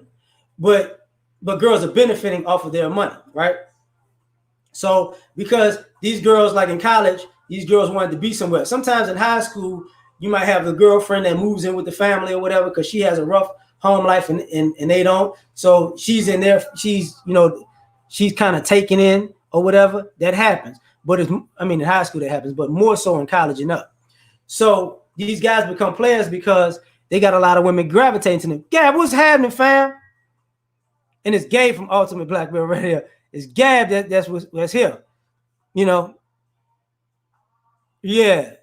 S1: but girls are benefiting off of their money, right? So because these girls, like in college, these girls wanted to be somewhere. Sometimes in high school, you might have a girlfriend that moves in with the family or whatever because she has a rough home life and they don't. So she's in there, she's kind of taken in or whatever. That happens. But in high school that happens, but more so in college and up. So these guys become players because they got a lot of women gravitating to them. Gab, what's happening, fam? And it's Gabe from Ultimate Black Belt right here. It's Gab that's here. You know? Yeah.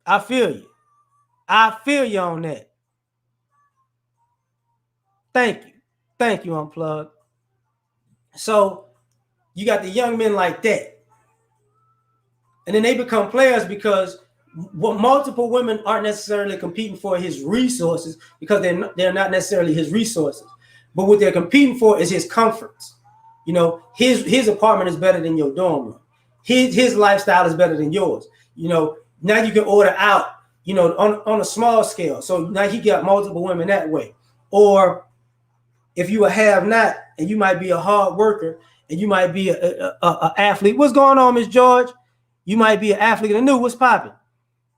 S1: I feel you. On that. Thank you, Unplugged. So you got the young men like that. And then they become players because multiple women aren't necessarily competing for his resources because they're not necessarily his resources. But what they're competing for is his comforts. You know, his apartment is better than your dorm room. His lifestyle is better than yours. You know, now you can order out, you know, on a small scale. So now he got multiple women that way. Or if you a have-not and you might be a hard worker and you might be a athlete. What's going on, Miss George? You might be an athlete. I knew what's popping.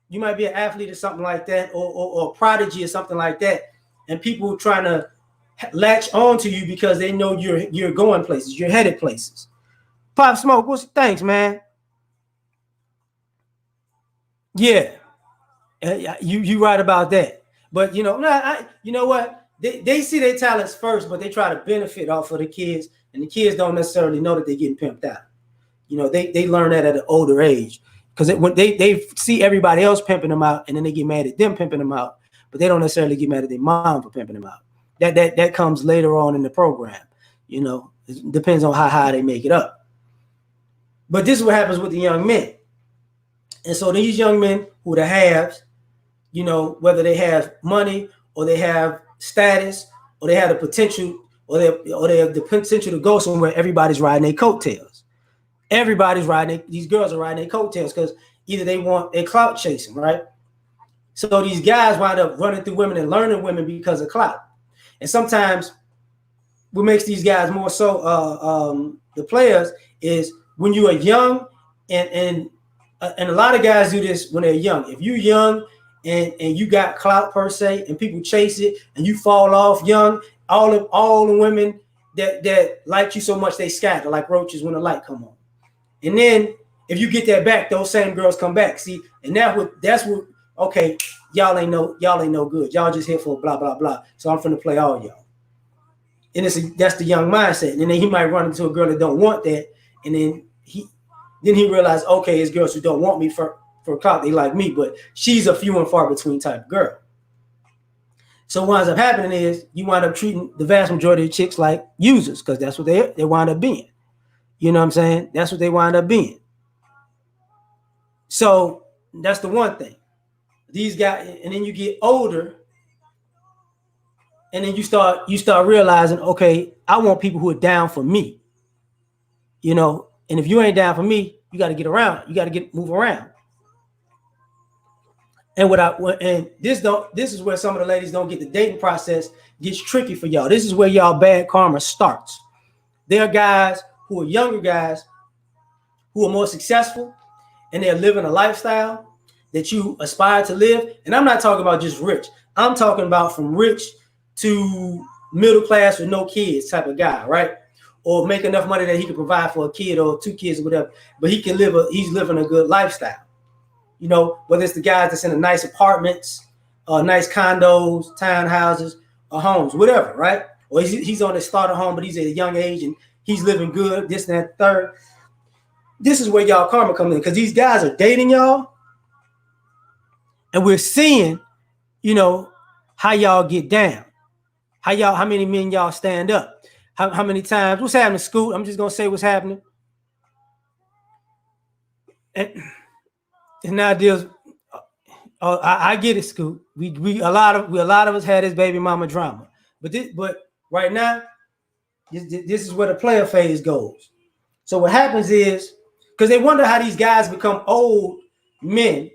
S1: You might be an athlete or something like that, or a prodigy or something like that. And people trying to latch on to you because they know you're going places, you're headed places. Pop Smoke, thanks, man. Yeah, you right about that. But you know what? They see their talents first, but they try to benefit off of the kids, and the kids don't necessarily know that they're getting pimped out. You know, they learn that at an older age because when they see everybody else pimping them out, and then they get mad at them pimping them out, but they don't necessarily get mad at their mom for pimping them out. That comes later on in the program. You know, it depends on how high they make it up. But this is what happens with the young men. And so these young men who the haves, you know, whether they have money or they have status or they have the potential or they have the potential to go somewhere, everybody's riding their coattails. These girls are riding their coattails because either they want a clout chasing, right? So these guys wind up running through women and learning women because of clout. And sometimes what makes these guys more so the players is when you are young, and a lot of guys do this when they're young. If you're young and you got clout per se, and people chase it, and you fall off young, all the women that like you so much, they scatter like roaches when the light come on. And then if you get that back, those same girls come back. See, and that's what. Okay, y'all ain't no good. Y'all just here for blah blah blah. So I'm finna play all y'all. And that's the young mindset. And then he might run into a girl that don't want that, and then he realizes, okay, it's girls who don't want me for clout, they like me, but she's a few and far between type of girl. So what winds up happening is you wind up treating the vast majority of chicks like users, because that's what they wind up being. You know what I'm saying? That's what they wind up being. So that's the one thing. These guys, and then you get older, and then you start realizing, okay, I want people who are down for me. You know, and if you ain't down for me, you got to get around. You got to move around. And this is where some of the ladies don't get the dating process gets tricky for y'all. This is where y'all bad karma starts. There are guys who are younger guys who are more successful, and they're living a lifestyle that you aspire to live. And I'm not talking about just rich. I'm talking about from rich to middle class with no kids type of guy, right? Or make enough money that he can provide for a kid or 2 kids or whatever. But he's living a good lifestyle. You know, whether it's the guys that's in the nice apartments, nice condos, townhouses, or homes, whatever, right? Or he's on his starter home, but he's at a young age and he's living good, this and that, third. This is where y'all karma comes in, because these guys are dating y'all, and we're seeing, you know, how y'all get down, how many men y'all stand up, how many times, what's happening, Scoot? I'm just gonna say what's happening. And now deals. I get it, Scoot. We a lot of us had this baby mama drama, but right now, this is where the player phase goes. So what happens is, because they wonder how these guys become old men,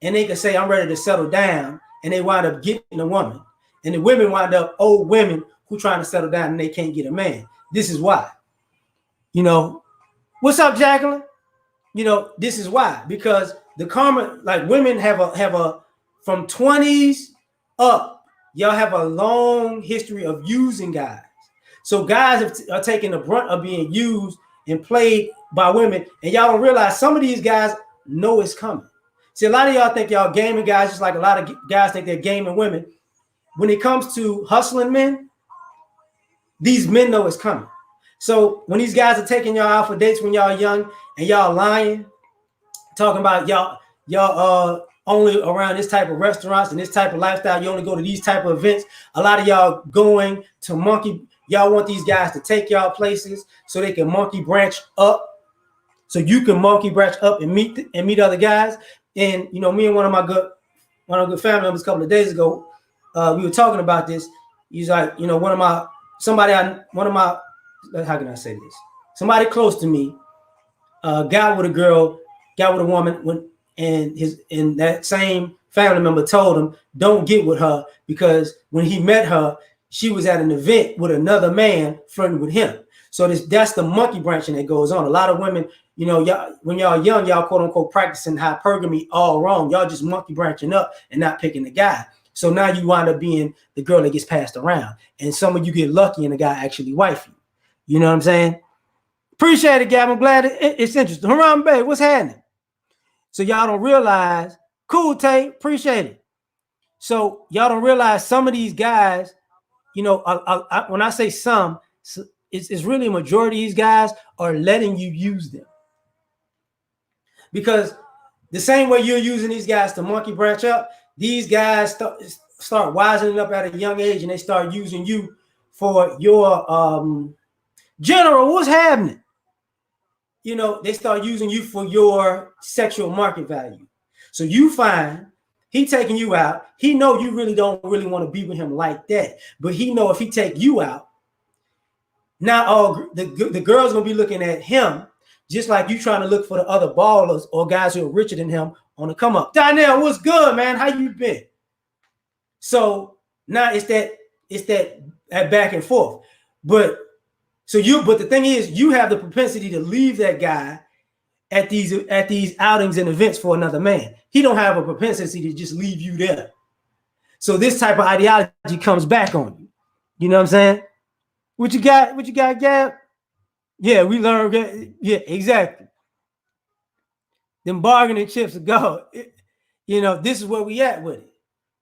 S1: and they can say, I'm ready to settle down, and they wind up getting a woman, and the women wind up old women who trying to settle down and they can't get a man. This is why. You know, what's up, Jacqueline? You know, this is why, because the karma, like women have a from 20s up, y'all have a long history of using guys. So guys are taking the brunt of being used and played by women, and y'all don't realize some of these guys know it's coming. See, a lot of y'all think y'all gaming guys, just like a lot of guys think they're gaming women. When it comes to hustling men, these men know it's coming. So when these guys are taking y'all out for dates when y'all young and y'all lying, talking about y'all only around this type of restaurants and this type of lifestyle, you only go to these type of events. A lot of y'all going to monkey. Y'all want these guys to take y'all places so they can monkey branch up, so you can monkey branch up and meet other guys. And you know, me and one of my good family members a couple of days ago, we were talking about this. He's like, you know, how can I say this? Somebody close to me, got with a woman and that same family member told him, don't get with her, because when he met her, she was at an event with another man flirting with him. So that's the monkey branching that goes on. A lot of women, you know, y'all, when y'all young, y'all quote unquote practicing hypergamy all wrong. Y'all just monkey branching up and not picking the guy. So now you wind up being the girl that gets passed around. And some of you get lucky and the guy actually wife you. You know what I'm saying? Appreciate it, Gab. I'm glad it's interesting. Haram Bay, what's happening? So y'all don't realize, cool, Tay, appreciate it. So y'all don't realize some of these guys, you know, when I say some, it's really a majority of these guys are letting you use them. Because the same way you're using these guys to monkey branch up, these guys start wisening up at a young age, and they start using you for your general, what's happening? You know, they start using you for your sexual market value. So you find he taking you out. He know you really don't want to be with him like that, but he know if he take you out, now the girl's gonna be looking at him just like you trying to look for the other ballers or guys who are richer than him on the come up. Donnell, what's good, man? How you been? So now it's that back and forth. But the thing is, you have the propensity to leave that guy at these outings and events for another man. He don't have a propensity to just leave you there. So this type of ideology comes back on you. You know what I'm saying? What you got, Gab? Yeah, we learned. Yeah, exactly. Them bargaining chips are gone. You know, this is where we at with it.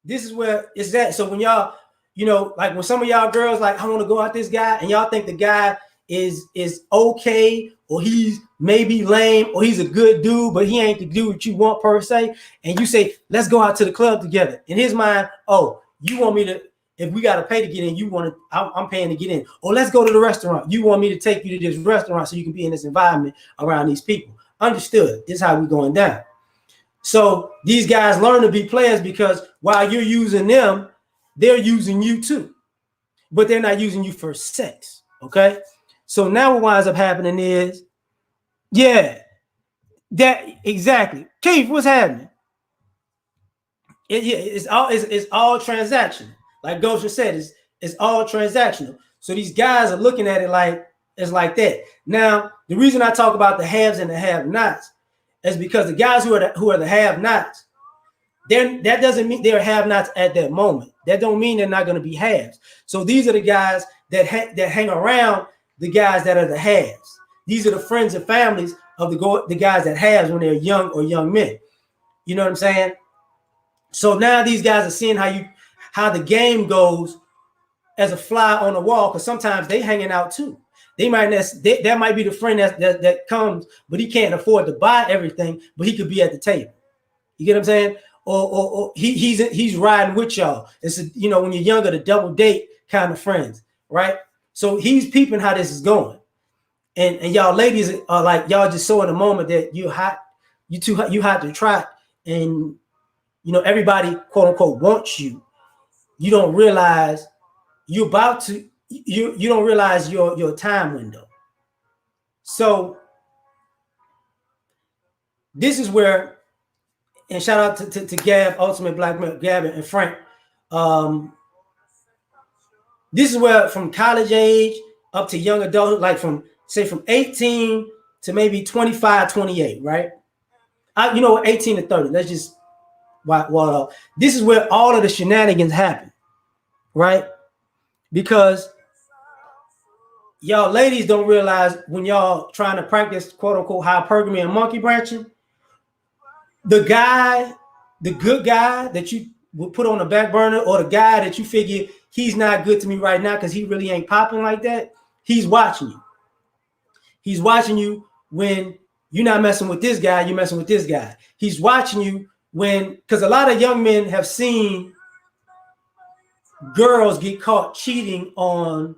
S1: This is where it's at. So when y'all, you know, like when some of y'all girls like, I want to go out this guy, and y'all think the guy is okay, or he's maybe lame, or he's a good dude, but he ain't the dude that you want per se, and you say, let's go out to the club together. In his mind, oh, you want me to, if we got to pay to get in, you want to, I'm paying to get in. Or let's go to the restaurant. You want me to take you to this restaurant so you can be in this environment around these people. Understood. This is how we're going down. So these guys learn to be players because while you're using them, they're using you too. But they're not using you for sex. Okay? So now what winds up happening is, yeah, that exactly. Keith, what's happening? It's all transactional. Like Goshen said, it's all transactional. So these guys are looking at it like it's like that. Now, the reason I talk about the haves and the have-nots is because the guys who are the have-nots, that doesn't mean they're have-nots at that moment. That don't mean they're not going to be haves. So these are the guys that hang around the guys that are the haves. These are the friends and families of the guys that haves when they're young or young men. You know what I'm saying? So now these guys are seeing how the game goes as a fly on the wall, because sometimes they hanging out too. That might be the friend that comes, but he can't afford to buy everything, but he could be at the table. You get what I'm saying? Or he's riding with y'all. It's when you're younger, the double date kind of friends, right? So he's peeping how this is going, and y'all ladies are like, y'all just so in the moment that you hot to try, and everybody quote unquote wants you. You don't realize you're about to. You don't realize your time window. So this is where, and shout out to Gab, Ultimate Black Male, Gab and Frank. This is where from college age up to young adult, like from 18 to maybe 25, 28, right? 18 to 30. Let's just this is where all of the shenanigans happen, right? Because y'all ladies don't realize when y'all trying to practice quote unquote hypergamy and monkey branching, the good guy that you would put on the back burner, or the guy that you figure he's not good to me right now because he really ain't popping like that, he's watching you. He's watching you when you're not messing with this guy, you're messing with this guy. He's watching you because a lot of young men have seen girls get caught cheating on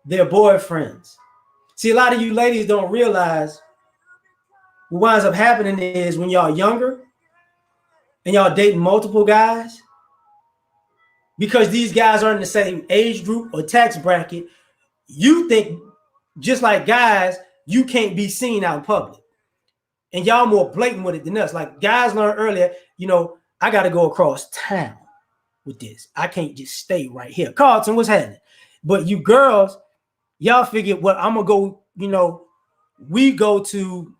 S1: their boyfriends. See, a lot of you ladies don't realize what winds up happening is when y'all younger and y'all dating multiple guys, because these guys are in the same age group or tax bracket, you think just like guys, you can't be seen out in public. And y'all more blatant with it than us. Like guys learned earlier, I got to go across town with this. I can't just stay right here. Carlton, what's happening? But you girls, y'all figure, well, I'm going to go, we go to,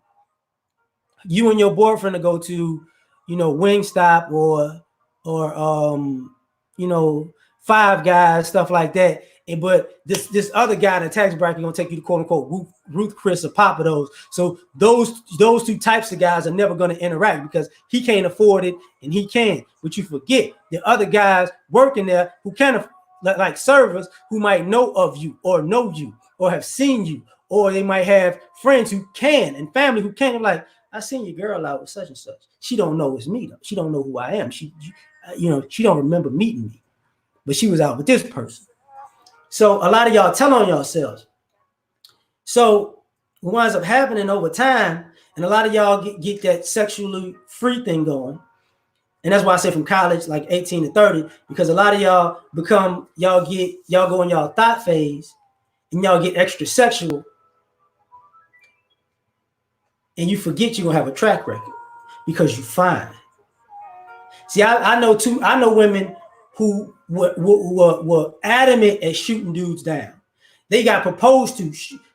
S1: you and your boyfriend to go to, Wingstop or Five Guys, stuff like that. But this other guy in the tax bracket gonna take you to quote unquote Ruth Chris or Papa Do's. So those two types of guys are never gonna interact because he can't afford it and he can. But you forget the other guys working there who can, like servers who might know of you or know you or have seen you, or they might have friends who can and family who can. Like, I seen your girl out with such and such. She don't know it's me though. She don't know who I am. She don't remember meeting me, but she was out with this person. So a lot of y'all tell on yourselves. So what winds up happening over time, and a lot of y'all get that sexually free thing going. And that's why I say from college, like 18 to 30, because a lot of y'all go in y'all thought phase and y'all get extra sexual. And you forget you're gonna have a track record because you fine. See, I know women who were adamant at shooting dudes down. They got proposed to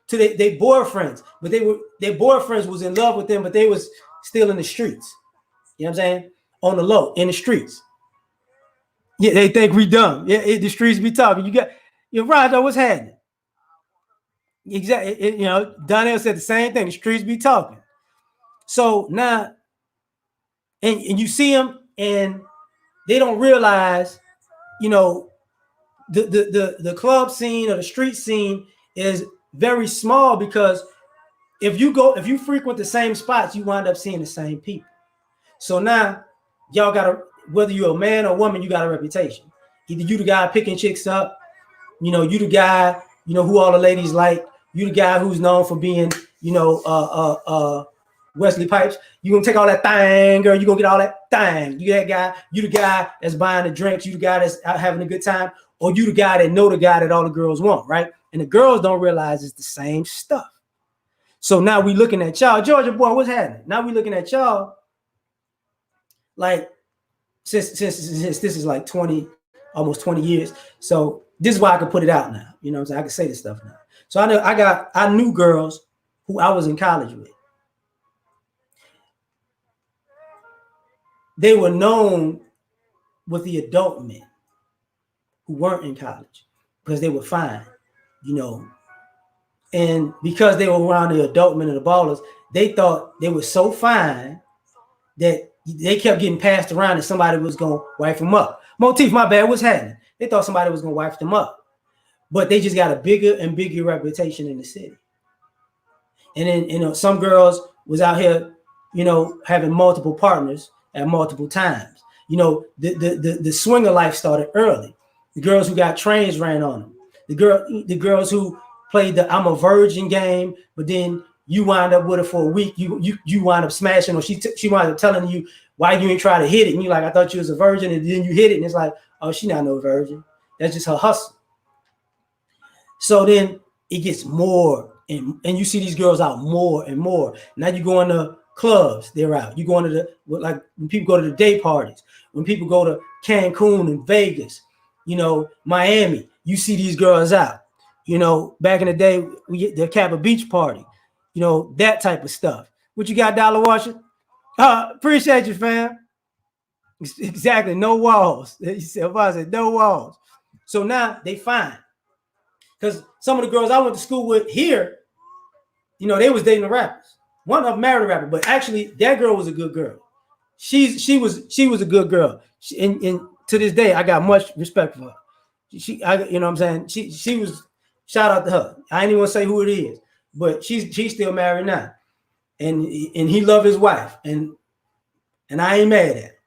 S1: their boyfriends, but their boyfriends was in love with them, but they was still in the streets. You know what I'm saying? On the low, in the streets. Yeah, they think we dumb. Yeah, the streets be talking. You're right, though. What's happening? Exactly. Donnell said the same thing. The streets be talking. So now, and you see them, and they don't realize, the club scene or the street scene is very small, because if you frequent the same spots, you wind up seeing the same people. So now y'all got whether you're a man or woman, you got a reputation. Either you the guy picking chicks up, you the guy, who all the ladies like, you the guy who's known for being, Wesley Pipes. You gonna take all that thing, girl. You gonna get all that thing. You that guy. You the guy that's buying the drinks. You the guy that's out having a good time, or you the guy that know the guy that all the girls want, right? And the girls don't realize it's the same stuff. So now we looking at y'all, Georgia boy, what's happening? Now we looking at y'all, like since this is like 20, almost 20 years. So this is why I can put it out now. You know what I'm saying? I can say this stuff now. So I knew girls who I was in college with. They were known with the adult men who weren't in college because they were fine, and because they were around the adult men and the ballers, they thought they were so fine that they kept getting passed around and somebody was going to wife them up. Motif, my bad, what's happening? They thought somebody was going to wife them up, but they just got a bigger and bigger reputation in the city. And then, some girls was out here, having multiple partners at multiple times. The swinger life started early. The girls who got trains ran on them. The girls who played the I'm a virgin game, but then you wind up with her for a week. You wind up smashing, or she wind up telling you why you ain't try to hit it. And you're like, I thought you was a virgin, and then you hit it, and it's like, oh, she not no virgin. That's just her hustle. So then it gets more, and you see these girls out more and more. Now you go into clubs, they're out. You go into like when people go to the day parties, when people go to Cancun and Vegas, Miami, you see these girls out. Back in the day, we get the Kappa Beach party, that type of stuff. What you got, Dollar Washer? Appreciate you, fam. Exactly, no walls. I said no walls. So now they fine. Because some of the girls I went to school with here, they was dating the rappers. One of them married a rapper, but actually that girl was a good girl. She was a good girl. And to this day, I got much respect for her. You know what I'm saying? She was, shout out to her. I ain't even want to say who it is, but she's still married now. And he loved his wife. And I ain't mad at it.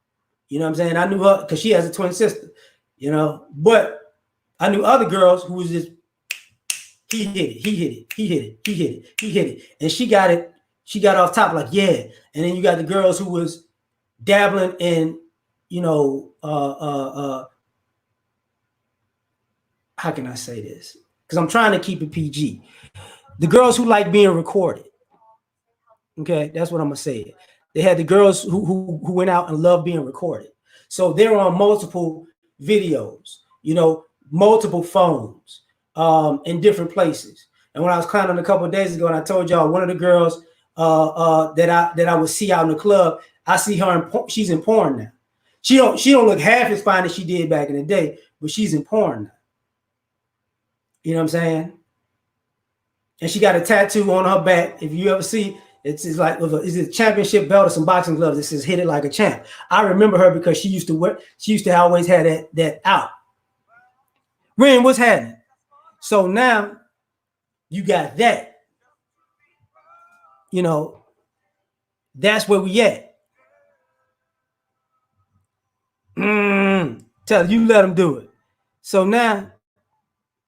S1: You know what I'm saying? I knew her because she has a twin sister, but I knew other girls who was just, he hit it. And she got off top like, yeah. And then you got the girls who was dabbling in, how can I say this? Because I'm trying to keep it PG. The girls who like being recorded. Okay, that's what I'm gonna say. They had the girls who went out and loved being recorded. So they're on multiple videos, multiple phones, in different places. And when I was clowning a couple of days ago, and I told y'all one of the girls that I would see out in the club, I see her she's in porn now. She don't look half as fine as she did back in the day, but she's in porn now. You know what I'm saying? And she got a tattoo on her back. If you ever see, it's like it's a championship belt or some boxing gloves. It says "Hit it like a champ." I remember her because she used to always have that out. Ren, what's happening? So now you got that. That's where we at. Tell you let them do it. So now,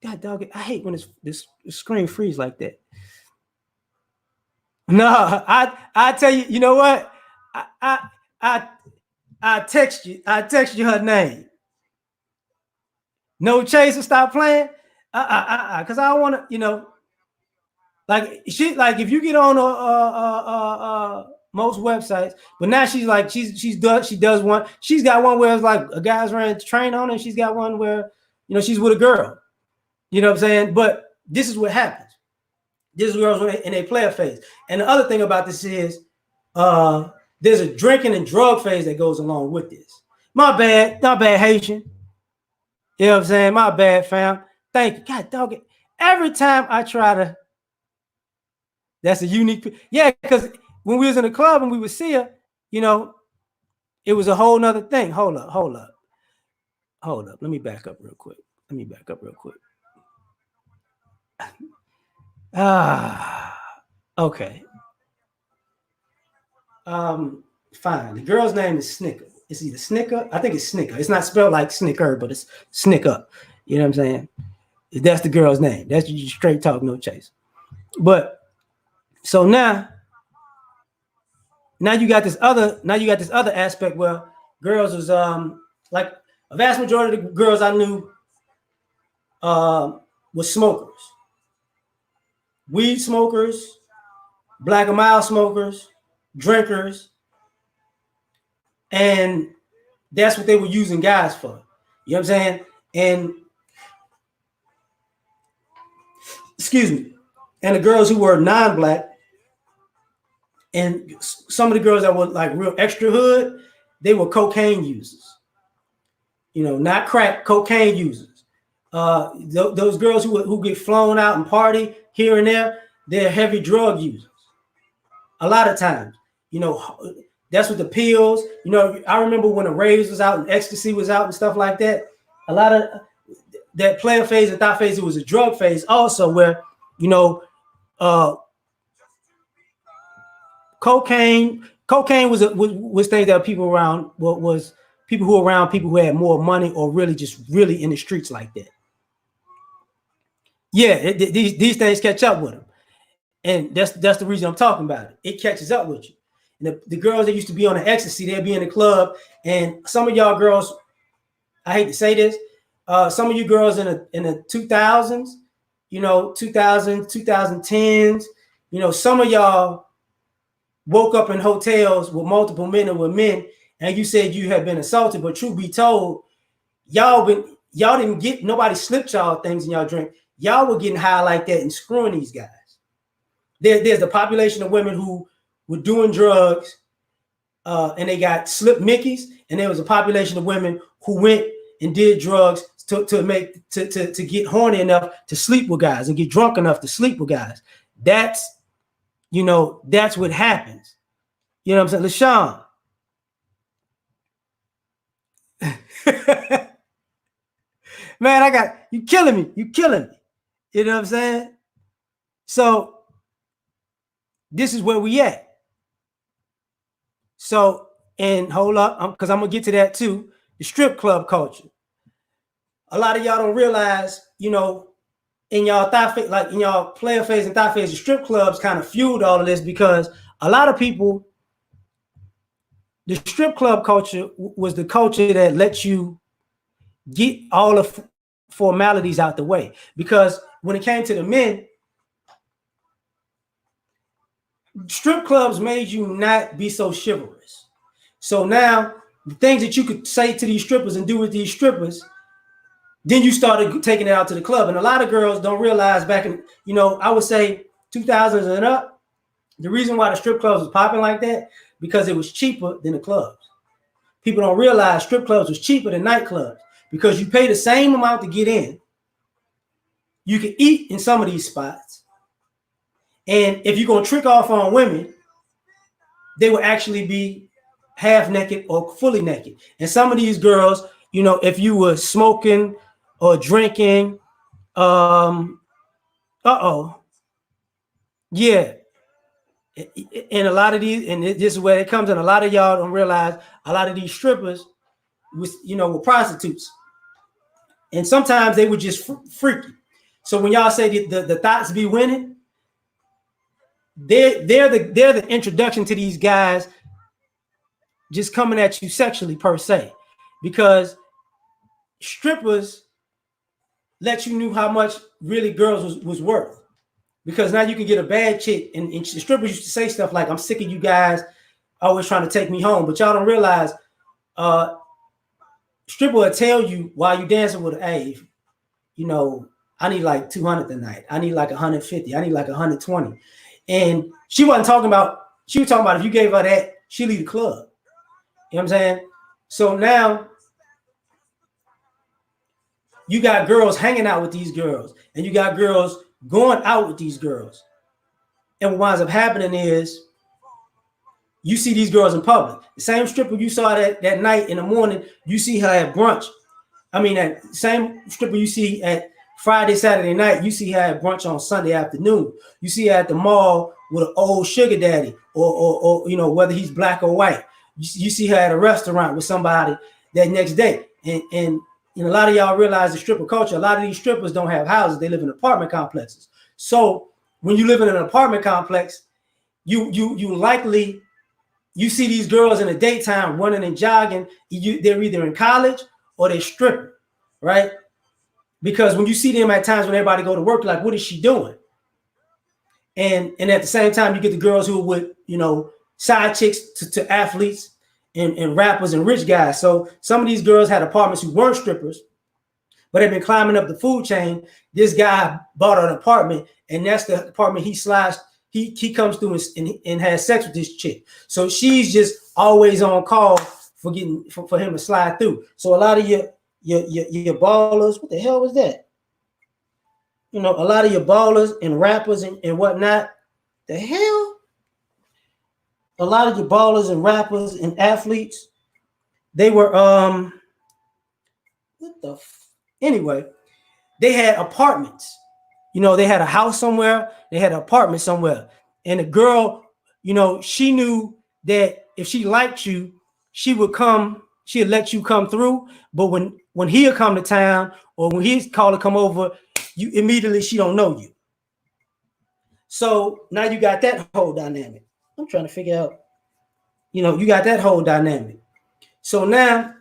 S1: God dog it, I hate when this screen freeze like that. No, I tell you, you know what? I text you her name. No chaser, stop playing. Because I don't want to, like she like if you get on most websites, but now she's like she does one. She's got one where it's like a guy's running to train on, and she's got one where she's with a girl. You know what I'm saying? But this is what happens. This is girls in a player phase. And the other thing about this is there's a drinking and drug phase that goes along with this. My bad, not bad, Haitian. You know what I'm saying? My bad, fam. Thank you. God dog it. Every time I try to, that's a unique, yeah, because when we was in the club and we would see her, it was a whole nother thing. Hold up. Let me back up real quick. Okay. Um, Fine. The girl's name is Snicker. It's either Snicker. I think it's Snicker. It's not spelled like Snicker, but it's Snicker. You know what I'm saying? That's the girl's name. That's just straight talk, no chase. But so now you got this other aspect where girls was like a vast majority of the girls I knew was smokers, weed smokers, black and mild smokers, drinkers, and that's what they were using guys for. You know what I'm saying? And excuse me, and the girls who were non-black and some of the girls that were like real extra hood, they were cocaine users. You know, not crack, cocaine users. Those girls who get flown out and party here and there, they're heavy drug users. A lot of times, you know, that's what the pills. You know, I remember when the raves was out and ecstasy was out and stuff like that. A lot of that player phase and thought phase, it was a drug phase also, where you know, uh, cocaine was things that people around was people who were around people who had more money or really in the streets like that. Yeah, these things catch up with them, and that's the reason I'm talking about it. It catches up with you. And the girls that used to be on the ecstasy, they'd be in the club, and some of y'all girls, I hate to say this, some of you girls in the 2000s, you know, 2010s, you know, some of y'all woke up in hotels with multiple men and with men, and you said you had been assaulted, but truth be told, y'all didn't get, nobody slipped y'all things in y'all drink. Y'all were getting high like that and screwing these guys. There's the population of women who were doing drugs and they got slipped Mickeys, and there was a population of women who went and did drugs to get horny enough to sleep with guys and get drunk enough to sleep with guys. That's what happens. You know what I'm saying? LaShawn. Man, I got you killing me. You killing me. You know what I'm saying? So this is where we at. So, and hold up, because I'm gonna get to that too. The strip club culture. A lot of y'all don't realize, you know, in y'all thigh phase, like in y'all player phase and thigh phase, the strip clubs kind of fueled all of this because a lot of people, the strip club culture was the culture that lets you get all the formalities out the way. Because when it came to the men, strip clubs made you not be so chivalrous. So now the things that you could say to these strippers and do with these strippers, then you started taking it out to the club. And a lot of girls don't realize back in, you know, I would say 2000s and up, the reason why the strip clubs was popping like that, because it was cheaper than the clubs. People don't realize strip clubs was cheaper than nightclubs because you pay the same amount to get in. You can eat in some of these spots. And if you're going to trick off on women, they will actually be half naked or fully naked. And some of these girls, you know, if you were smoking or drinking, yeah. And a lot of these, and this is where it comes in, a lot of y'all don't realize a lot of these strippers was, you know, were prostitutes. And sometimes they were just freaky. So when y'all say the thoughts be winning, they're the introduction to these guys just coming at you sexually per se, because strippers let you know how much really girls was worth. Because now you can get a bad chick, and strippers used to say stuff like, "I'm sick of you guys always trying to take me home," but y'all don't realize, stripper will tell you while you dancing with, "Hey, you know, I need like 200 tonight. I need like 150. I need like 120." And she wasn't talking about, she was talking about if you gave her that, she'd leave the club. You know what I'm saying? So now you got girls hanging out with these girls, and you got girls going out with these girls. And what winds up happening is you see these girls in public. The same stripper you saw that night in the morning, you see her at brunch. I mean, that same stripper you see at Friday, Saturday night, you see her at brunch on Sunday afternoon. You see her at the mall with an old sugar daddy, or you know, whether he's black or white. You see her at a restaurant with somebody that next day. And a lot of y'all realize the stripper culture, a lot of these strippers don't have houses. They live in apartment complexes. So when you live in an apartment complex, you likely, you see these girls in the daytime running and jogging. They're either in college or they're stripping, right? Because when you see them at times when everybody go to work, like, what is she doing? And at the same time, you get the girls who would, you know, side chicks to athletes and rappers and rich guys. So some of these girls had apartments who weren't strippers, but they've been climbing up the food chain. This guy bought an apartment, and that's the apartment he slides. He comes through and has sex with this chick. So she's just always on call for him to slide through. So a lot of your ballers, what the hell was that? You know, a lot of your ballers and rappers and whatnot, the hell? A lot of your ballers and rappers and athletes, they were anyway, they had apartments. You know, they had a house somewhere, they had an apartment somewhere. And the girl, you know, she knew that if she liked you, she'd let you come through. But when he'll come to town, or when he's called to come over, you immediately, she don't know you. So now you got that whole dynamic. I'm trying to figure out, you know, you got that whole dynamic. So now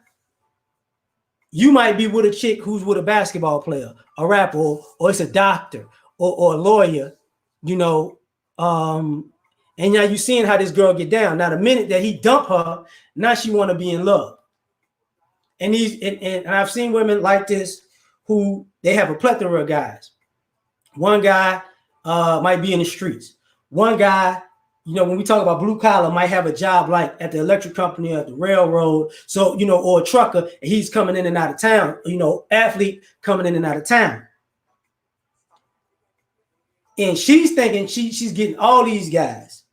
S1: you might be with a chick who's with a basketball player, a rapper, or it's a doctor or a lawyer, you know, and now you're seeing how this girl get down. Now, the minute that he dump her, now she want to be in love. And I've seen women like this who they have a plethora of guys. One guy might be in the streets. One guy, you know, when we talk about blue collar, might have a job like at the electric company or at the railroad. So, you know, or a trucker, and he's coming in and out of town, you know, athlete coming in and out of town. And she's thinking she's getting all these guys.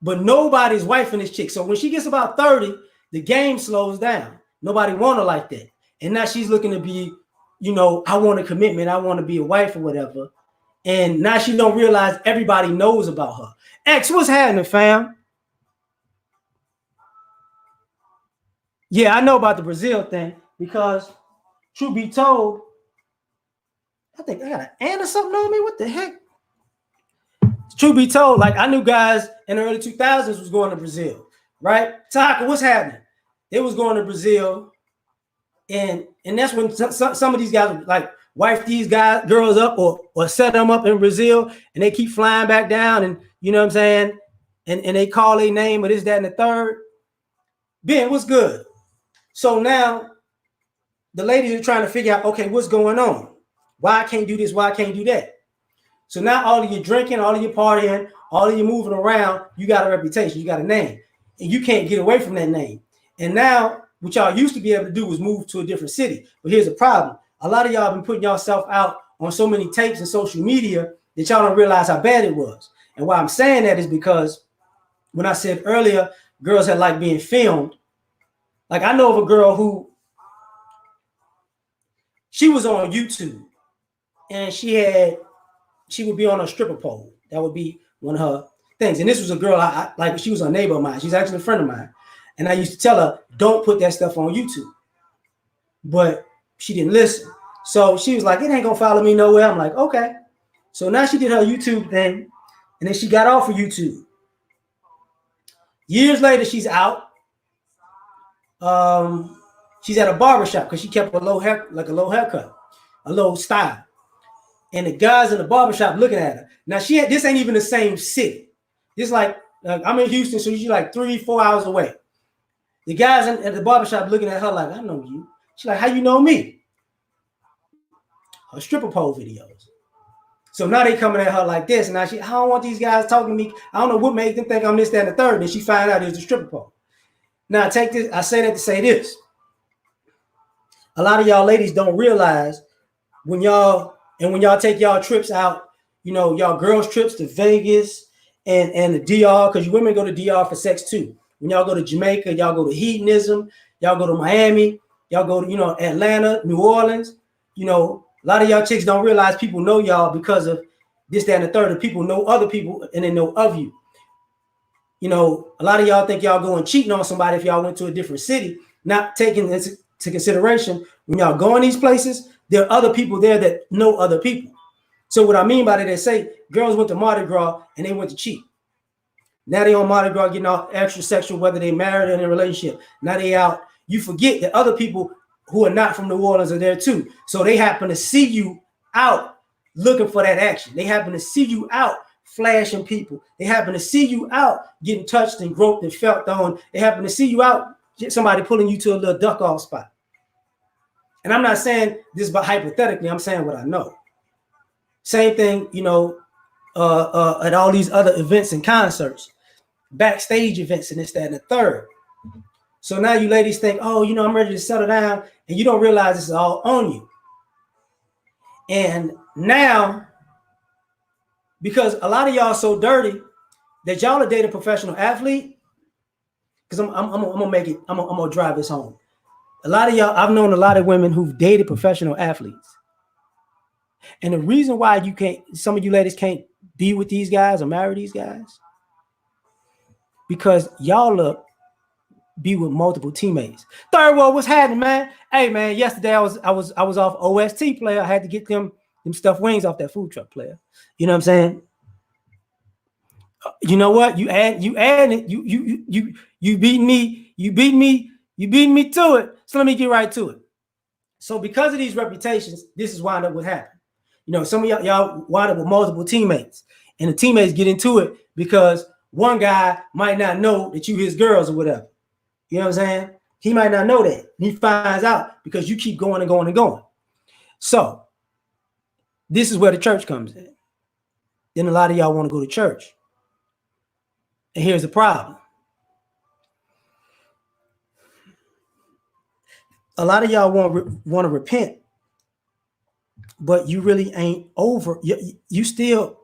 S1: But nobody's wifing this chick. So when she gets about 30, the game slows down. Nobody want her like that. And now she's looking to be, you know, I want a commitment. I want to be a wife or whatever. And now she don't realize everybody knows about her. X, what's happening, fam? Yeah, I know about the Brazil thing because, truth be told, I think I got an ant or something on me. What the heck? Truth be told, like, I knew guys in the early 2000s was going to Brazil, right? Taka, what's happening? They was going to Brazil, and that's when some of these guys would, like, wife these girls up or set them up in Brazil, and they keep flying back down, and you know what I'm saying? And they call their name or this, that, and the third. Ben, what's good? So now the ladies are trying to figure out, okay, what's going on? Why I can't do this? Why I can't do that? So now all of your drinking, all of your partying, all of you moving around, you got a reputation, you got a name, and you can't get away from that name. And now what y'all used to be able to do was move to a different city. But here's the problem. A lot of y'all have been putting yourself out on so many tapes and social media that y'all don't realize how bad it was. And why I'm saying that is because when I said earlier, girls had like being filmed. Like, I know of a girl who, she was on YouTube, and she would be on a stripper pole. That would be one of her things. And this was a girl, I like, she was a neighbor of mine. She's actually a friend of mine. And I used to tell her, don't put that stuff on YouTube. But she didn't listen. So she was like, it ain't gonna follow me nowhere. I'm like, okay. So now she did her YouTube thing, and then she got off of YouTube. Years later, she's out. She's at a barbershop because she kept a low haircut, a low style. And the guys in the barbershop looking at her. Now this ain't even the same city. This like I'm in Houston, so she's like 3-4 hours away. The guys at the barbershop looking at her like, I know you. She's like, how you know me? Her stripper pole videos. So now they coming at her like this. And now I don't want these guys talking to me. I don't know what made them think I'm this, that, and the third. And she found out it was a stripper pole. Now take this. I say that to say this. A lot of y'all ladies don't realize when y'all take y'all trips out, you know, y'all girls trips to Vegas and the DR, because you women go to DR for sex too. When y'all go to Jamaica, y'all go to hedonism, y'all go to Miami, Y'all go to, you know, Atlanta, New Orleans. You know, a lot of y'all chicks don't realize people know y'all because of this, that, and the third. And people know other people and they know of you. You know, a lot of y'all think y'all going cheating on somebody if y'all went to a different city, not taking into consideration when y'all go in these places, there are other people there that know other people. So what I mean by that, they say girls went to Mardi Gras and they went to cheat. Now they on Mardi Gras getting all extra sexual, whether they married or in a relationship. Now they out. You forget that other people who are not from New Orleans are there too. So they happen to see you out looking for that action. They happen to see you out flashing people. They happen to see you out getting touched and groped and felt on. They happen to see you out, somebody pulling you to a little duck off spot. And I'm not saying this but hypothetically, I'm saying what I know. Same thing, you know, at all these other events and concerts, backstage events and this, that, and the third. So now you ladies think, oh, you know, I'm ready to settle down, and you don't realize this is all on you. And now, because a lot of y'all so dirty that y'all are dating a professional athlete, because I'm gonna make it, I'm gonna drive this home. A lot of y'all, I've known a lot of women who've dated professional athletes. And the reason why you can't, some of you ladies can't be with these guys or marry these guys, because y'all be with multiple teammates. Third world, what's happening, man? Hey, man, yesterday I was off OST player. I had to get them stuffed wings off that food truck player. You know what I'm saying? You know what? You add it. You beat me to it. So let me get right to it. So because of these reputations, this is wind up what happened. You know, some of y'all wind up with multiple teammates, and the teammates get into it because one guy might not know that you his girls or whatever. You know what I'm saying? He might not know that. He finds out because you keep going and going and going. So this is where the church comes in. Then a lot of y'all want to go to church. And here's the problem. A lot of y'all want to repent, but you really ain't over. You still,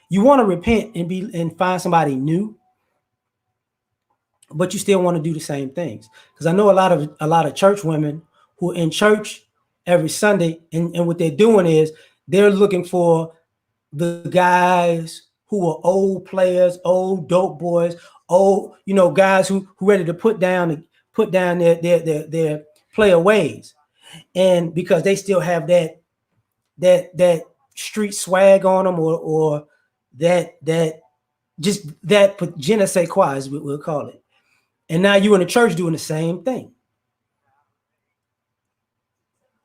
S1: you want to repent and find somebody new, but you still want to do the same things. Because I know a lot of church women who are in church every Sunday, and what they're doing is they're looking for the guys who are old players, old dope boys, old, you know, guys who ready to put down their player ways. And because they still have that street swag on them, or that just that je ne sais quoi, as we'll call it. And now you in the church doing the same thing.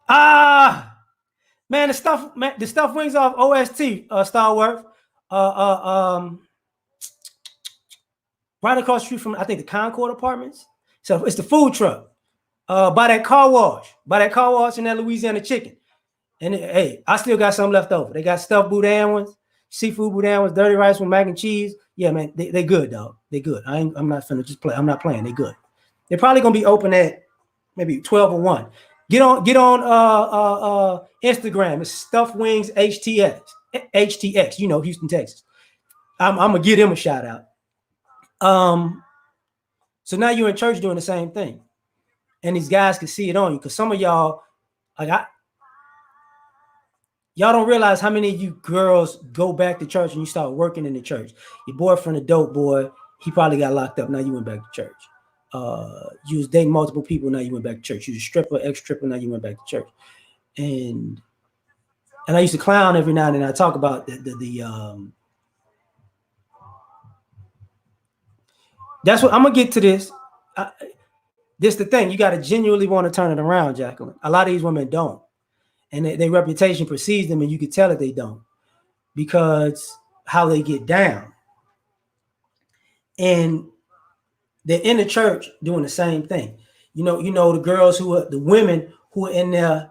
S1: Man, the stuff wings off OST, Starworth, right across the street from, I think, the Concord Apartments. So it's the food truck, by that car wash in that Louisiana chicken. And hey, I still got some left over. They got stuffed boudin ones, seafood boudin ones, dirty rice with mac and cheese. Yeah, man, they good, dog. They good. I'm not finna just play. I'm not playing. They good. They're probably gonna be open at maybe 12 or 1. Get on Instagram. It's Stuffed Wings HTX. You know, Houston, Texas. I'm gonna give them a shout out. So now you're in church doing the same thing, and these guys can see it on you, because some of y'all, y'all don't realize how many of you girls go back to church and you start working in the church. Your boyfriend, a dope boy, he probably got locked up. Now you went back to church. You was dating multiple people. Now you went back to church. You was a stripper, ex-stripper. Now you went back to church. And I used to clown every now and then. I talk about that's what I'm gonna get to this. This the thing. You got to genuinely want to turn it around, Jacqueline. A lot of these women don't. And their reputation precedes them, and you can tell that they don't, because how they get down. And they're in the church doing the same thing. You know, the girls the women who are in there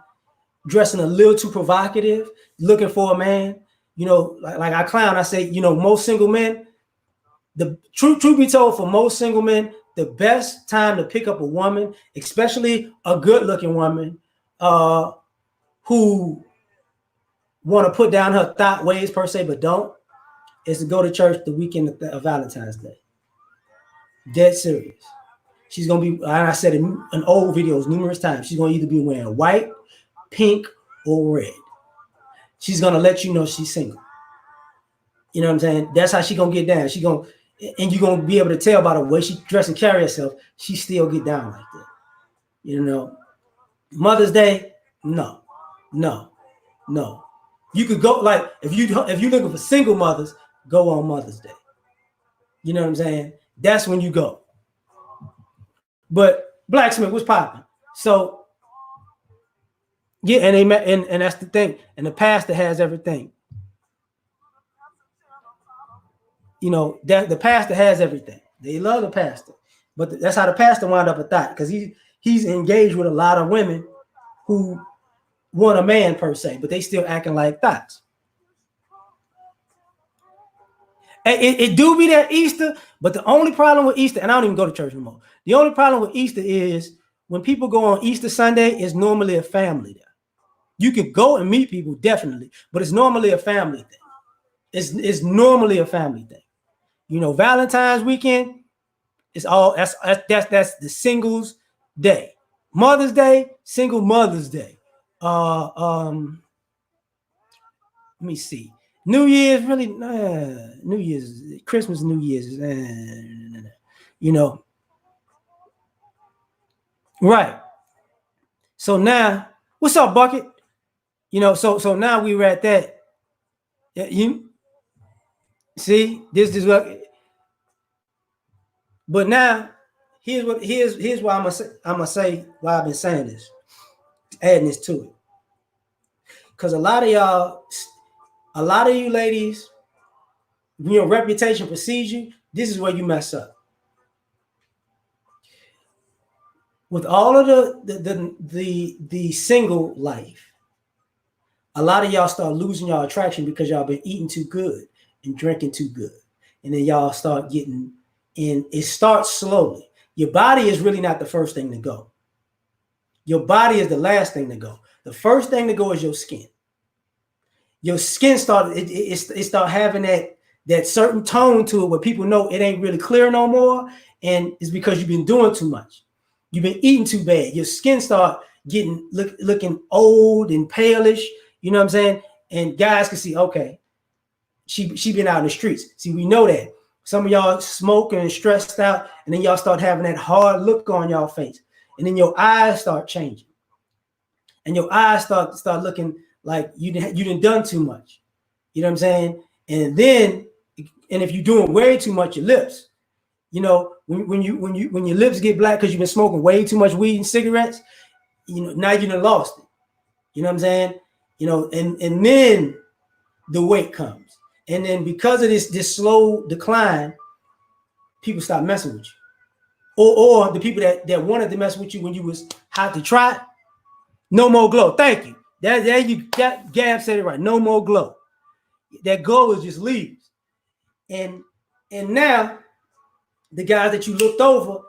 S1: dressing a little too provocative, looking for a man. You know, like I clown, I say, you know, most single men, the truth be told, for most single men, the best time to pick up a woman, especially a good looking woman, who want to put down her thought ways per se, but don't, is to go to church the weekend of Valentine's Day. Dead serious. She's gonna be, and I said in old videos numerous times, she's gonna either be wearing white, pink, or red. She's gonna let you know she's single. You know what I'm saying? That's how she gonna get down. She gonna, and you're gonna be able to tell by the way she dress and carry herself, she still get down like that. You know, Mother's Day, no. You could go, like, if you're looking for single mothers, go on Mother's Day. You know what I'm saying? That's when you go. But Blacksmith was popping. So yeah, and they met, and that's the thing. And the pastor has everything. You know, that the pastor has everything. They love the pastor. But that's how the pastor wound up a thot, because he's engaged with a lot of women who want a man per se, but they still acting like thots. It do be that Easter, but the only problem with Easter, and I don't even go to church anymore. The only problem with Easter is when people go on Easter Sunday, it's normally a family there. You could go and meet people, definitely, but it's normally a family thing. It's normally a family thing. You know, Valentine's weekend, it's all that's the singles day. Mother's Day, single Mother's Day. Let me see. New Year's, really, New Year's, Christmas, New Year's, you know. Right. So now, what's up, Bucket? You know, so now we were at that. You see, this is what. But now, here's why I'm gonna say why I've been saying this, adding this to it, because a lot of you ladies, your reputation precedes you. This is where you mess up. With all of the single life, a lot of y'all start losing y'all attraction because y'all been eating too good and drinking too good, and then y'all start getting in. It starts slowly. Your body is really not the first thing to go. Your body is the last thing to go. The first thing to go is your skin. Your skin start having that certain tone to it where people know it ain't really clear no more, and it's because you've been doing too much. You've been eating too bad. Your skin start getting looking old and palish. You know what I'm saying? And guys can see, okay, she been out in the streets. See, we know that. Some of y'all smoking and stressed out, and then y'all start having that hard look on y'all face, and then your eyes start changing, and your eyes start looking like you done too much. You know what I'm saying? And if you're doing way too much, your lips. You know, when your lips get black because you've been smoking way too much weed and cigarettes, you know, now you done lost it. You know what I'm saying? You know, and then the weight comes. And then because of this slow decline, people stop messing with you. Or the people that wanted to mess with you when you was hot to try, no more glow. Thank you. That Gab said it right. No more glow. That glow is just leaves. And now the guys that you looked over,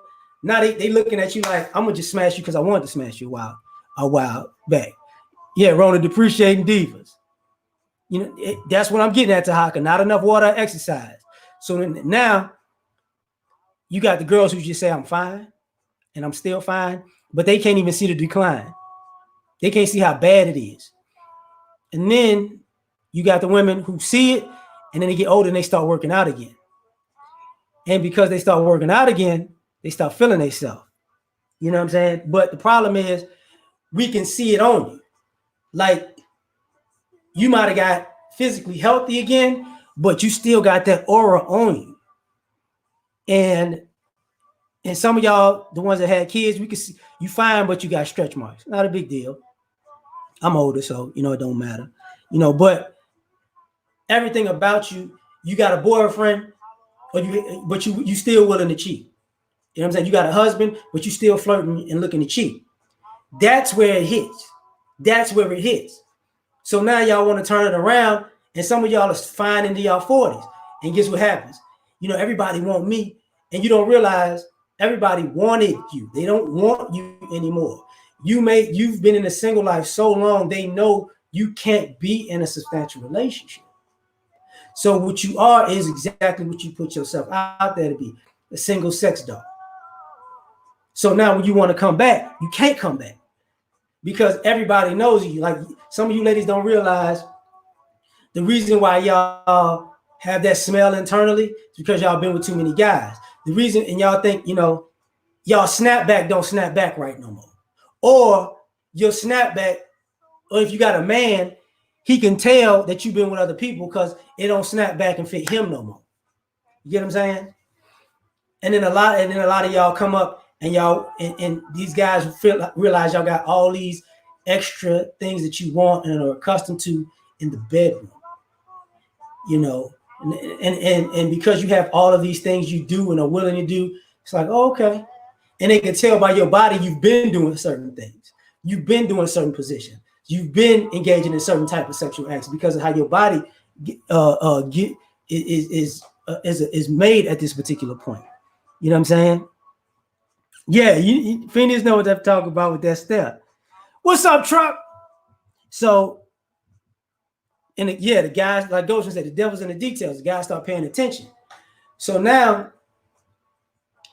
S1: now they looking at you like, I'm gonna just smash you because I wanted to smash you a while back. Yeah, Rona depreciating divas. You know, that's what I'm getting at, Tahaka. Not enough water, exercise. So now you got the girls who just say I'm fine and I'm still fine, but they can't even see the decline. They can't see how bad it is. And then you got the women who see it, and then they get older and they start working out again. And because they start working out again, they start feeling themselves. You know what I'm saying? But the problem is we can see it on you. Like, you might have got physically healthy again, but you still got that aura on you. And some of y'all, the ones that had kids, we can see you fine, but you got stretch marks. Not a big deal. I'm older, so you know it don't matter. You know, but everything about you, you got a boyfriend, but you still willing to cheat. You know what I'm saying? You got a husband, but you still flirting and looking to cheat. That's where it hits. That's where it hits. So now y'all want to turn it around, and some of y'all are fine into y'all 40s. And guess what happens? You know, everybody want me, and you don't realize everybody wanted you. They don't want you anymore. You've been in a single life so long, they know you can't be in a substantial relationship. So what you are is exactly what you put yourself out there to be, a single sex dog. So now when you want to come back, you can't come back because everybody knows you. Like some of you ladies don't realize the reason why y'all have that smell internally is because y'all been with too many guys. The reason, and y'all think, y'all snapback don't snap back right no more. Or your snapback, or if you got a man, he can tell that you've been with other people because it don't snap back and fit him no more. You get what I'm saying? And then a lot of y'all come up and y'all and these guys realize y'all got all these extra things that you want and are accustomed to in the bedroom. And because you have all of these things you do and are willing to do, it's like, oh, okay. And they can tell by your body you've been doing certain things. You've been doing certain positions. You've been engaging in certain type of sexual acts because of how your body is made at this particular point. You know what I'm saying? Yeah, Phoenix know what they're talking about with that step. What's up, truck? So, the guys, like Goshen said, the devil's in the details. The guys start paying attention. So now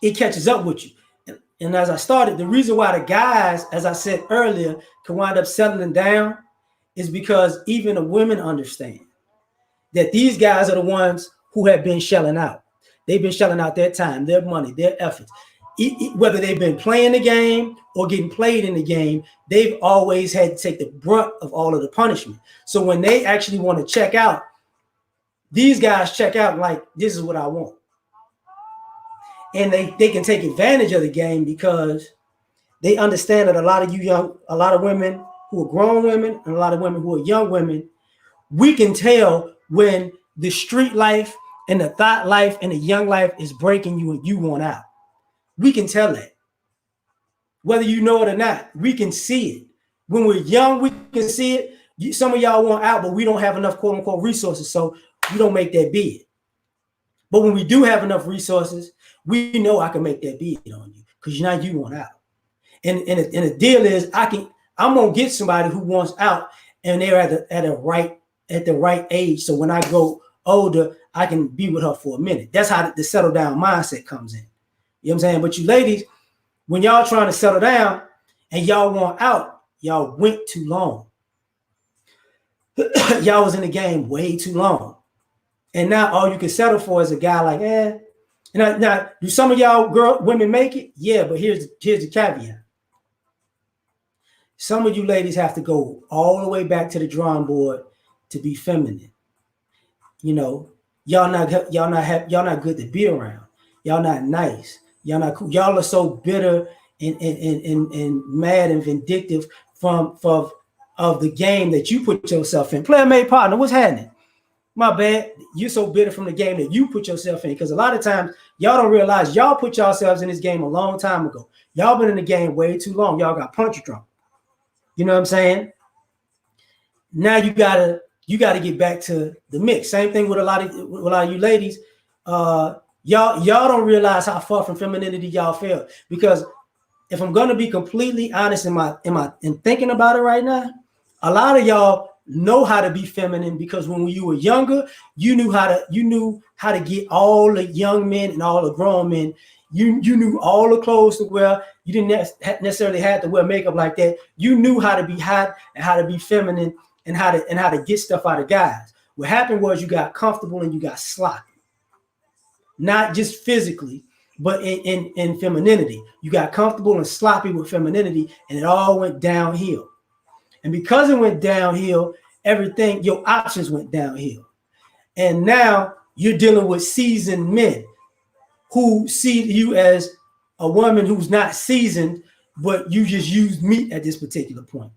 S1: it catches up with you. And as I started, the reason why the guys, as I said earlier, can wind up settling down is because even the women understand that these guys are the ones who have been shelling out. They've been shelling out their time, their money, their efforts. Whether they've been playing the game or getting played in the game, they've always had to take the brunt of all of the punishment. So when they actually want to check out, these guys check out like, this is what I want. And they can take advantage of the game because they understand that a lot of women who are grown women and a lot of women who are young women, we can tell when the street life and the thot life and the young life is breaking you and you want out. We can tell that. Whether you know it or not, we can see it. When we're young, we can see it. Some of y'all want out, but we don't have enough quote unquote resources, so we don't make that bid. But when we do have enough resources, we know I can make that bid on you because now you want out. And the deal is I'm gonna get somebody who wants out and they're at the right age. So when I go older, I can be with her for a minute. That's how the settle down mindset comes in. You know what I'm saying? But you ladies, when y'all trying to settle down and y'all want out, y'all went too long. Y'all was in the game way too long. And now all you can settle for is a guy like, Now, do some of y'all women make it? Yeah, but here's the caveat. Some of you ladies have to go all the way back to the drawing board to be feminine. Y'all not good to be around. Y'all not nice. Y'all not cool. Y'all are so bitter and mad and vindictive of the game that you put yourself in. Player made partner, what's happening? My bad. You're so bitter from the game that you put yourself in. Because a lot of times y'all don't realize y'all put yourselves in this game a long time ago. Y'all been in the game way too long. Y'all got punch drunk. You know what I'm saying? Now you gotta get back to the mix. Same thing with a lot of you ladies. Y'all don't realize how far from femininity y'all feel. Because if I'm gonna be completely honest in thinking about it right now, a lot of y'all know how to be feminine because when you were younger, you knew how to get all the young men and all the grown men. You knew all the clothes to wear. You didn't necessarily have to wear makeup like that. You knew how to be hot and how to be feminine and how to get stuff out of guys. What happened was you got comfortable and you got sloppy, not just physically, but in femininity. You got comfortable and sloppy with femininity, and it all went downhill. And because it went downhill, your options went downhill. And now you're dealing with seasoned men who see you as a woman who's not seasoned, but you just use meat at this particular point.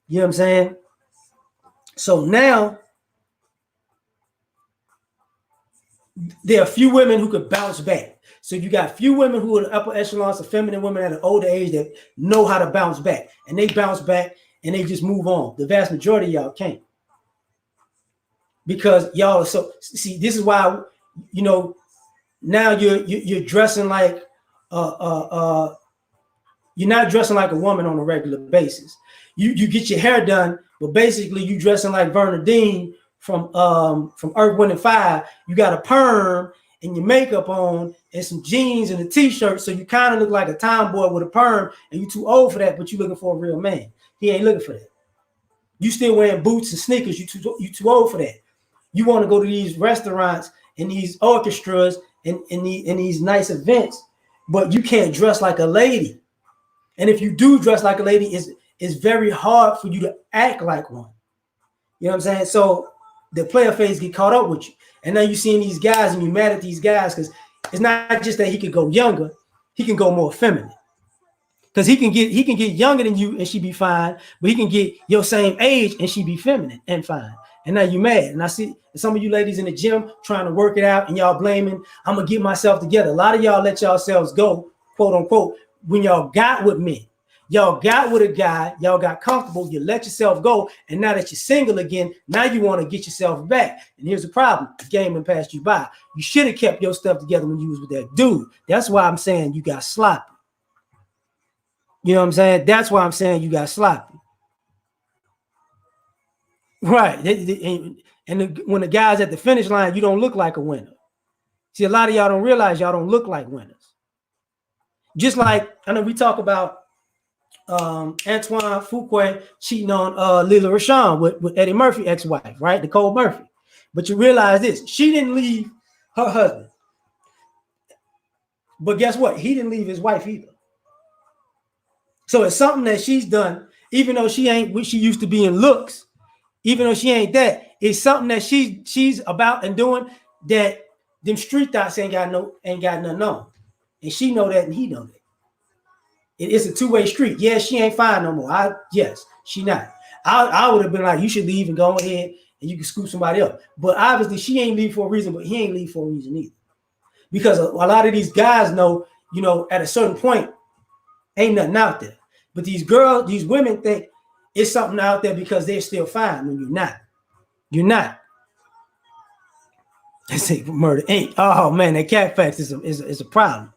S1: You know what I'm saying? So now there are few women who could bounce back. So you got few women who are the upper echelons of feminine women at an older age that know how to bounce back. And they bounce back and they just move on. The vast majority of y'all can't. Because y'all are so, see, this is why, now you're dressing like you're not dressing like a woman on a regular basis. You get your hair done, but basically you dressing like Verna Dean from Earth, Wind and Fire. You got a perm and your makeup on and some jeans and a t-shirt, so you kind of look like a tomboy with a perm, and you too old for that, but you looking for a real man. He ain't looking for that. You still wearing boots and sneakers. You too old for that. You want to go to these restaurants and these orchestras and these nice events, but you can't dress like a lady. And if you do dress like a lady, it's very hard for you to act like one. You know what I'm saying? So the player phase get caught up with you. And now you're seeing these guys and you're mad at these guys because it's not just that he could go younger, he can go more feminine. Because he can get younger than you and she be fine, but he can get your same age and she be feminine and fine. And now you mad. And I see some of you ladies in the gym trying to work it out and y'all blaming, I'm gonna get myself together. A lot of y'all let yourselves go, quote unquote, when y'all got with men. Y'all got with a guy, y'all got comfortable, you let yourself go, and now that you're single again, now you want to get yourself back. And here's the problem: the game done passed you by. You should have kept your stuff together when you was with that dude. That's why I'm saying you got sloppy. You know what I'm saying? That's why I'm saying you got sloppy. Right. When the guy's at the finish line, you don't look like a winner. See, a lot of y'all don't realize y'all don't look like winners. Just like, I know we talk about Antoine Fuqua cheating on Lila Rashawn with Eddie Murphy ex-wife, right? Nicole Murphy. But you realize this, she didn't leave her husband. But guess what? He didn't leave his wife either. So it's something that she's done, even though she ain't what she used to be in looks, even though she ain't that, it's something that she's about and doing that them street thoughts ain't got nothing on. And she know that and he know that. It's a two-way street. Yeah, she ain't fine no more. Yes, she not. I would have been like, you should leave and go ahead and you can scoop somebody up. But obviously she ain't leave for a reason, but he ain't leave for a reason either. Because a lot of these guys know, at a certain point, ain't nothing out there. But these women think it's something out there because they're still fine when you're not. You're not. They say murder ain't. Oh man, that cat facts is a problem.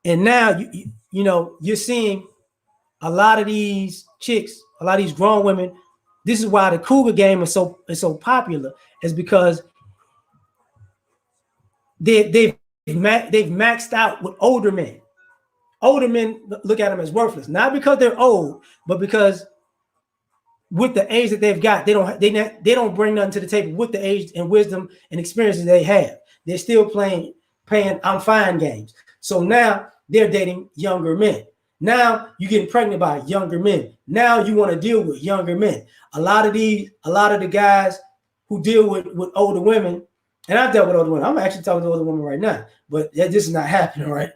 S1: And now you're seeing a lot of these chicks, a lot of these grown women. This is why the cougar game is so popular, is because they've maxed out with older men. Older men look at them as worthless, not because they're old, but because with the age that they've got, they don't bring nothing to the table with the age and wisdom and experiences they have. They're still paying I'm fine games. So now they're dating younger men. Now you're getting pregnant by younger men. Now you want to deal with younger men. A lot of the guys who deal with older women, and I've dealt with older women. I'm actually talking to older women right now, but this is not happening, right?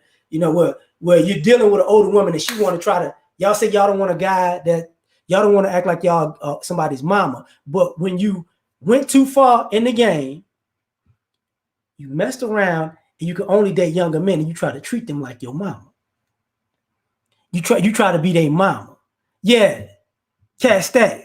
S1: Where you're dealing with an older woman and she want to try to, y'all say y'all don't want a guy that, y'all don't want to act like y'all somebody's mama. But when you went too far in the game, you messed around and you can only date younger men and you try to treat them like your mama. You try to be their mama. Yeah, cat stack.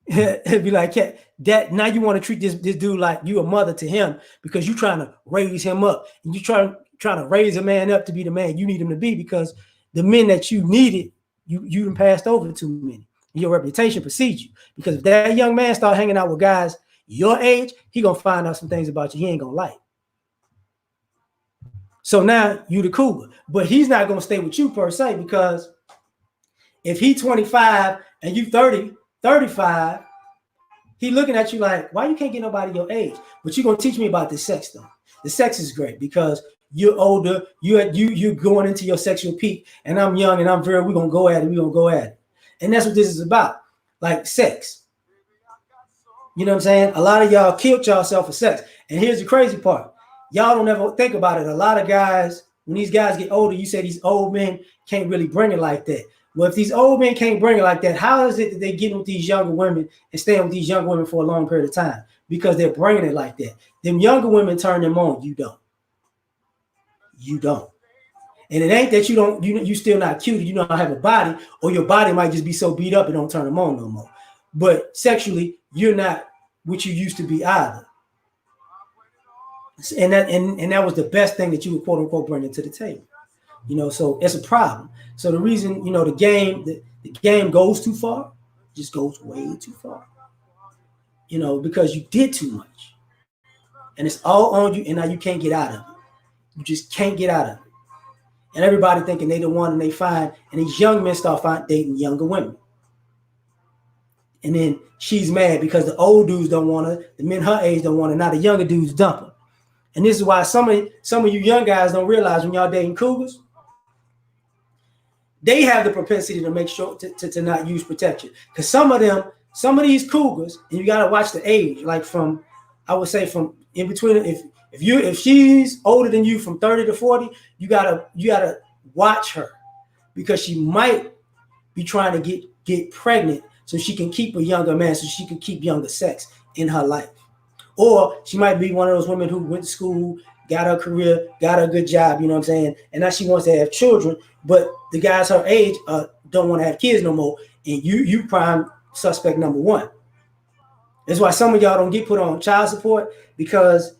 S1: It'd be like, cat, that now you want to treat this dude like you a mother to him because you're trying to raise him up and you trying to raise a man up to be the man you need him to be, because the men that you needed, you passed over too many. Your reputation precedes you, because if that young man start hanging out with guys your age, he gonna find out some things about you he ain't gonna like. So now you the cougar, but he's not gonna stay with you per se, because if he 25 and you 30, 35, he looking at you like, why you can't get nobody your age? But you're gonna teach me about this sex though. The sex is great because you're older, you're going into your sexual peak, and I'm young and I'm we're gonna go at it. And that's what this is about, like sex. You know what I'm saying? A lot of y'all killed yourself for sex. And here's the crazy part. Y'all don't ever think about it. A lot of guys, when these guys get older, you say these old men can't really bring it like that. Well, if these old men can't bring it like that, how is it that they get with these younger women and staying with these younger women for a long period of time? Because they're bringing it like that. Them younger women turn them on. You don't. You don't. And it ain't that you still not cute, you don't have a body, or your body might just be so beat up it don't turn them on no more. But sexually, you're not what you used to be either. And that was the best thing that you would quote unquote bring it to the table. So it's a problem. So the reason, the game goes too far, just goes way too far. Because you did too much. and it's all on you, and now you can't get out of it. You just can't get out of it. And everybody thinking they the one, and they find, and these young men start dating younger women. And then she's mad because the old dudes don't want her, the men her age don't want her, now the younger dudes dump her. And this is why some of you young guys don't realize when y'all dating cougars, they have the propensity to make sure to not use protection. Because some of these cougars, and you gotta watch the age, like from, I would say from in between, if she's older than you from 30 to 40, you gotta watch her, because she might be trying to get pregnant so she can keep a younger man, so she can keep younger sex in her life. Or she might be one of those women who went to school, got her career, got her a good job, you know what I'm saying? And now she wants to have children, but the guys her age don't want to have kids no more. And you prime suspect number one. That's why some of y'all don't get put on child support, because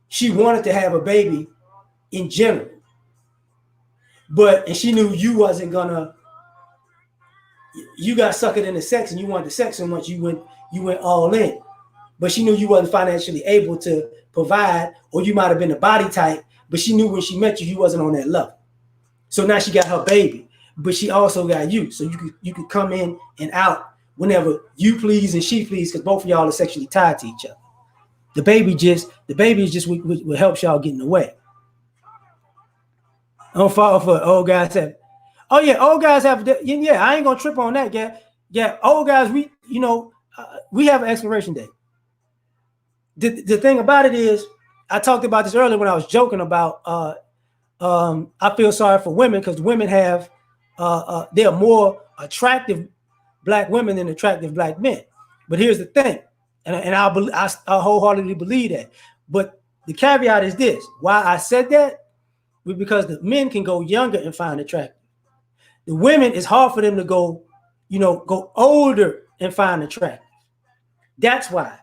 S1: she wanted to have a baby in general. And she knew you wasn't gonna, you got suckered into sex and you wanted the sex so much you went all in. But she knew you wasn't financially able to provide, or you might have been a body type, but she knew when she met you wasn't on that level. So now she got her baby, but she also got you. So you could come in and out whenever you please and she please, because both of y'all are sexually tied to each other. The baby is just what helps y'all get in the way. Don't fall for old guys have. Oh yeah, old guys have. Yeah, I ain't gonna trip on that. Yeah. Old guys, we have an expiration date. The thing about it is, I talked about this earlier when I was joking about. I feel sorry for women, because women have they're more attractive black women than attractive black men. But here's the thing, and I wholeheartedly believe that. But the caveat is this: why I said that was because the men can go younger and find attractive. The women, it's hard for them to go older and find attractive. That's why.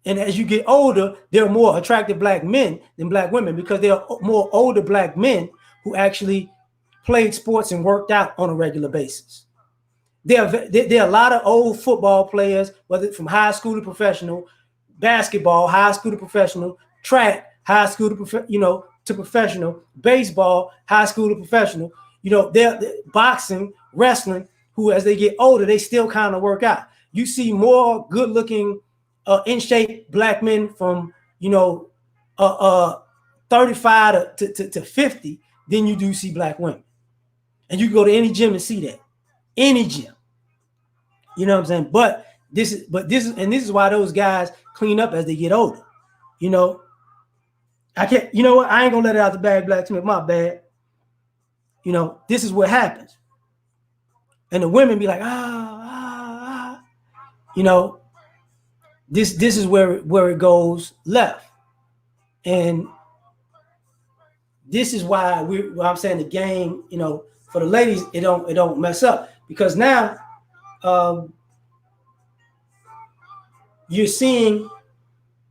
S1: And as you get older, there are more attractive black men than black women, because there are more older black men who actually played sports and worked out on a regular basis. There are a lot of old football players, whether from high school to professional, basketball, high school to professional, track, high school to professional, baseball, high school to professional. They're boxing, wrestling, who as they get older, they still kind of work out. You see more good-looking, in shape black men from 35 to 50 than you do see black women. And you can go to any gym and see that. Any gym. You know what I'm saying? But this is why those guys clean up as they get older. I can't, you know what? I ain't gonna let it out the bag, blacksmith. My bad. This is what happens. And the women be like, This is where it goes left. And this is why I'm saying the game, for the ladies, it don't mess up, because now you're seeing,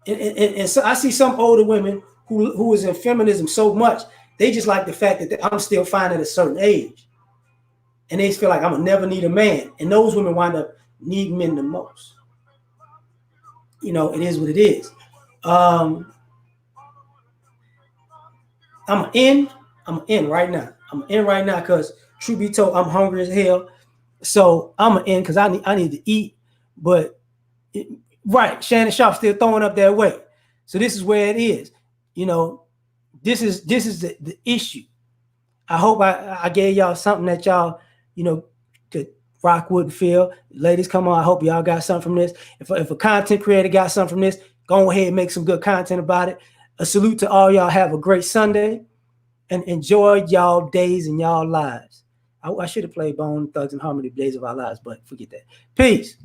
S1: and so I see some older women who is in feminism so much, they just like the fact that I'm still fine at a certain age, and they feel like I'm gonna never need a man, and those women wind up needing men the most. It is what it is. I'm in right now. I'm in right now because, truth be told, I'm hungry as hell. So I'm in because I need to eat. But right, Shannon Sharp still throwing up that weight. So this is where it is. This is the issue. I hope I gave y'all something that y'all could rock with and feel. Ladies, come on. I hope y'all got something from this. If a content creator got something from this, go ahead and make some good content about it. A salute to all y'all. Have a great Sunday and enjoy y'all days and y'all lives. I should have played Bone Thugs and Harmony, Days of Our Lives, but forget that. Peace.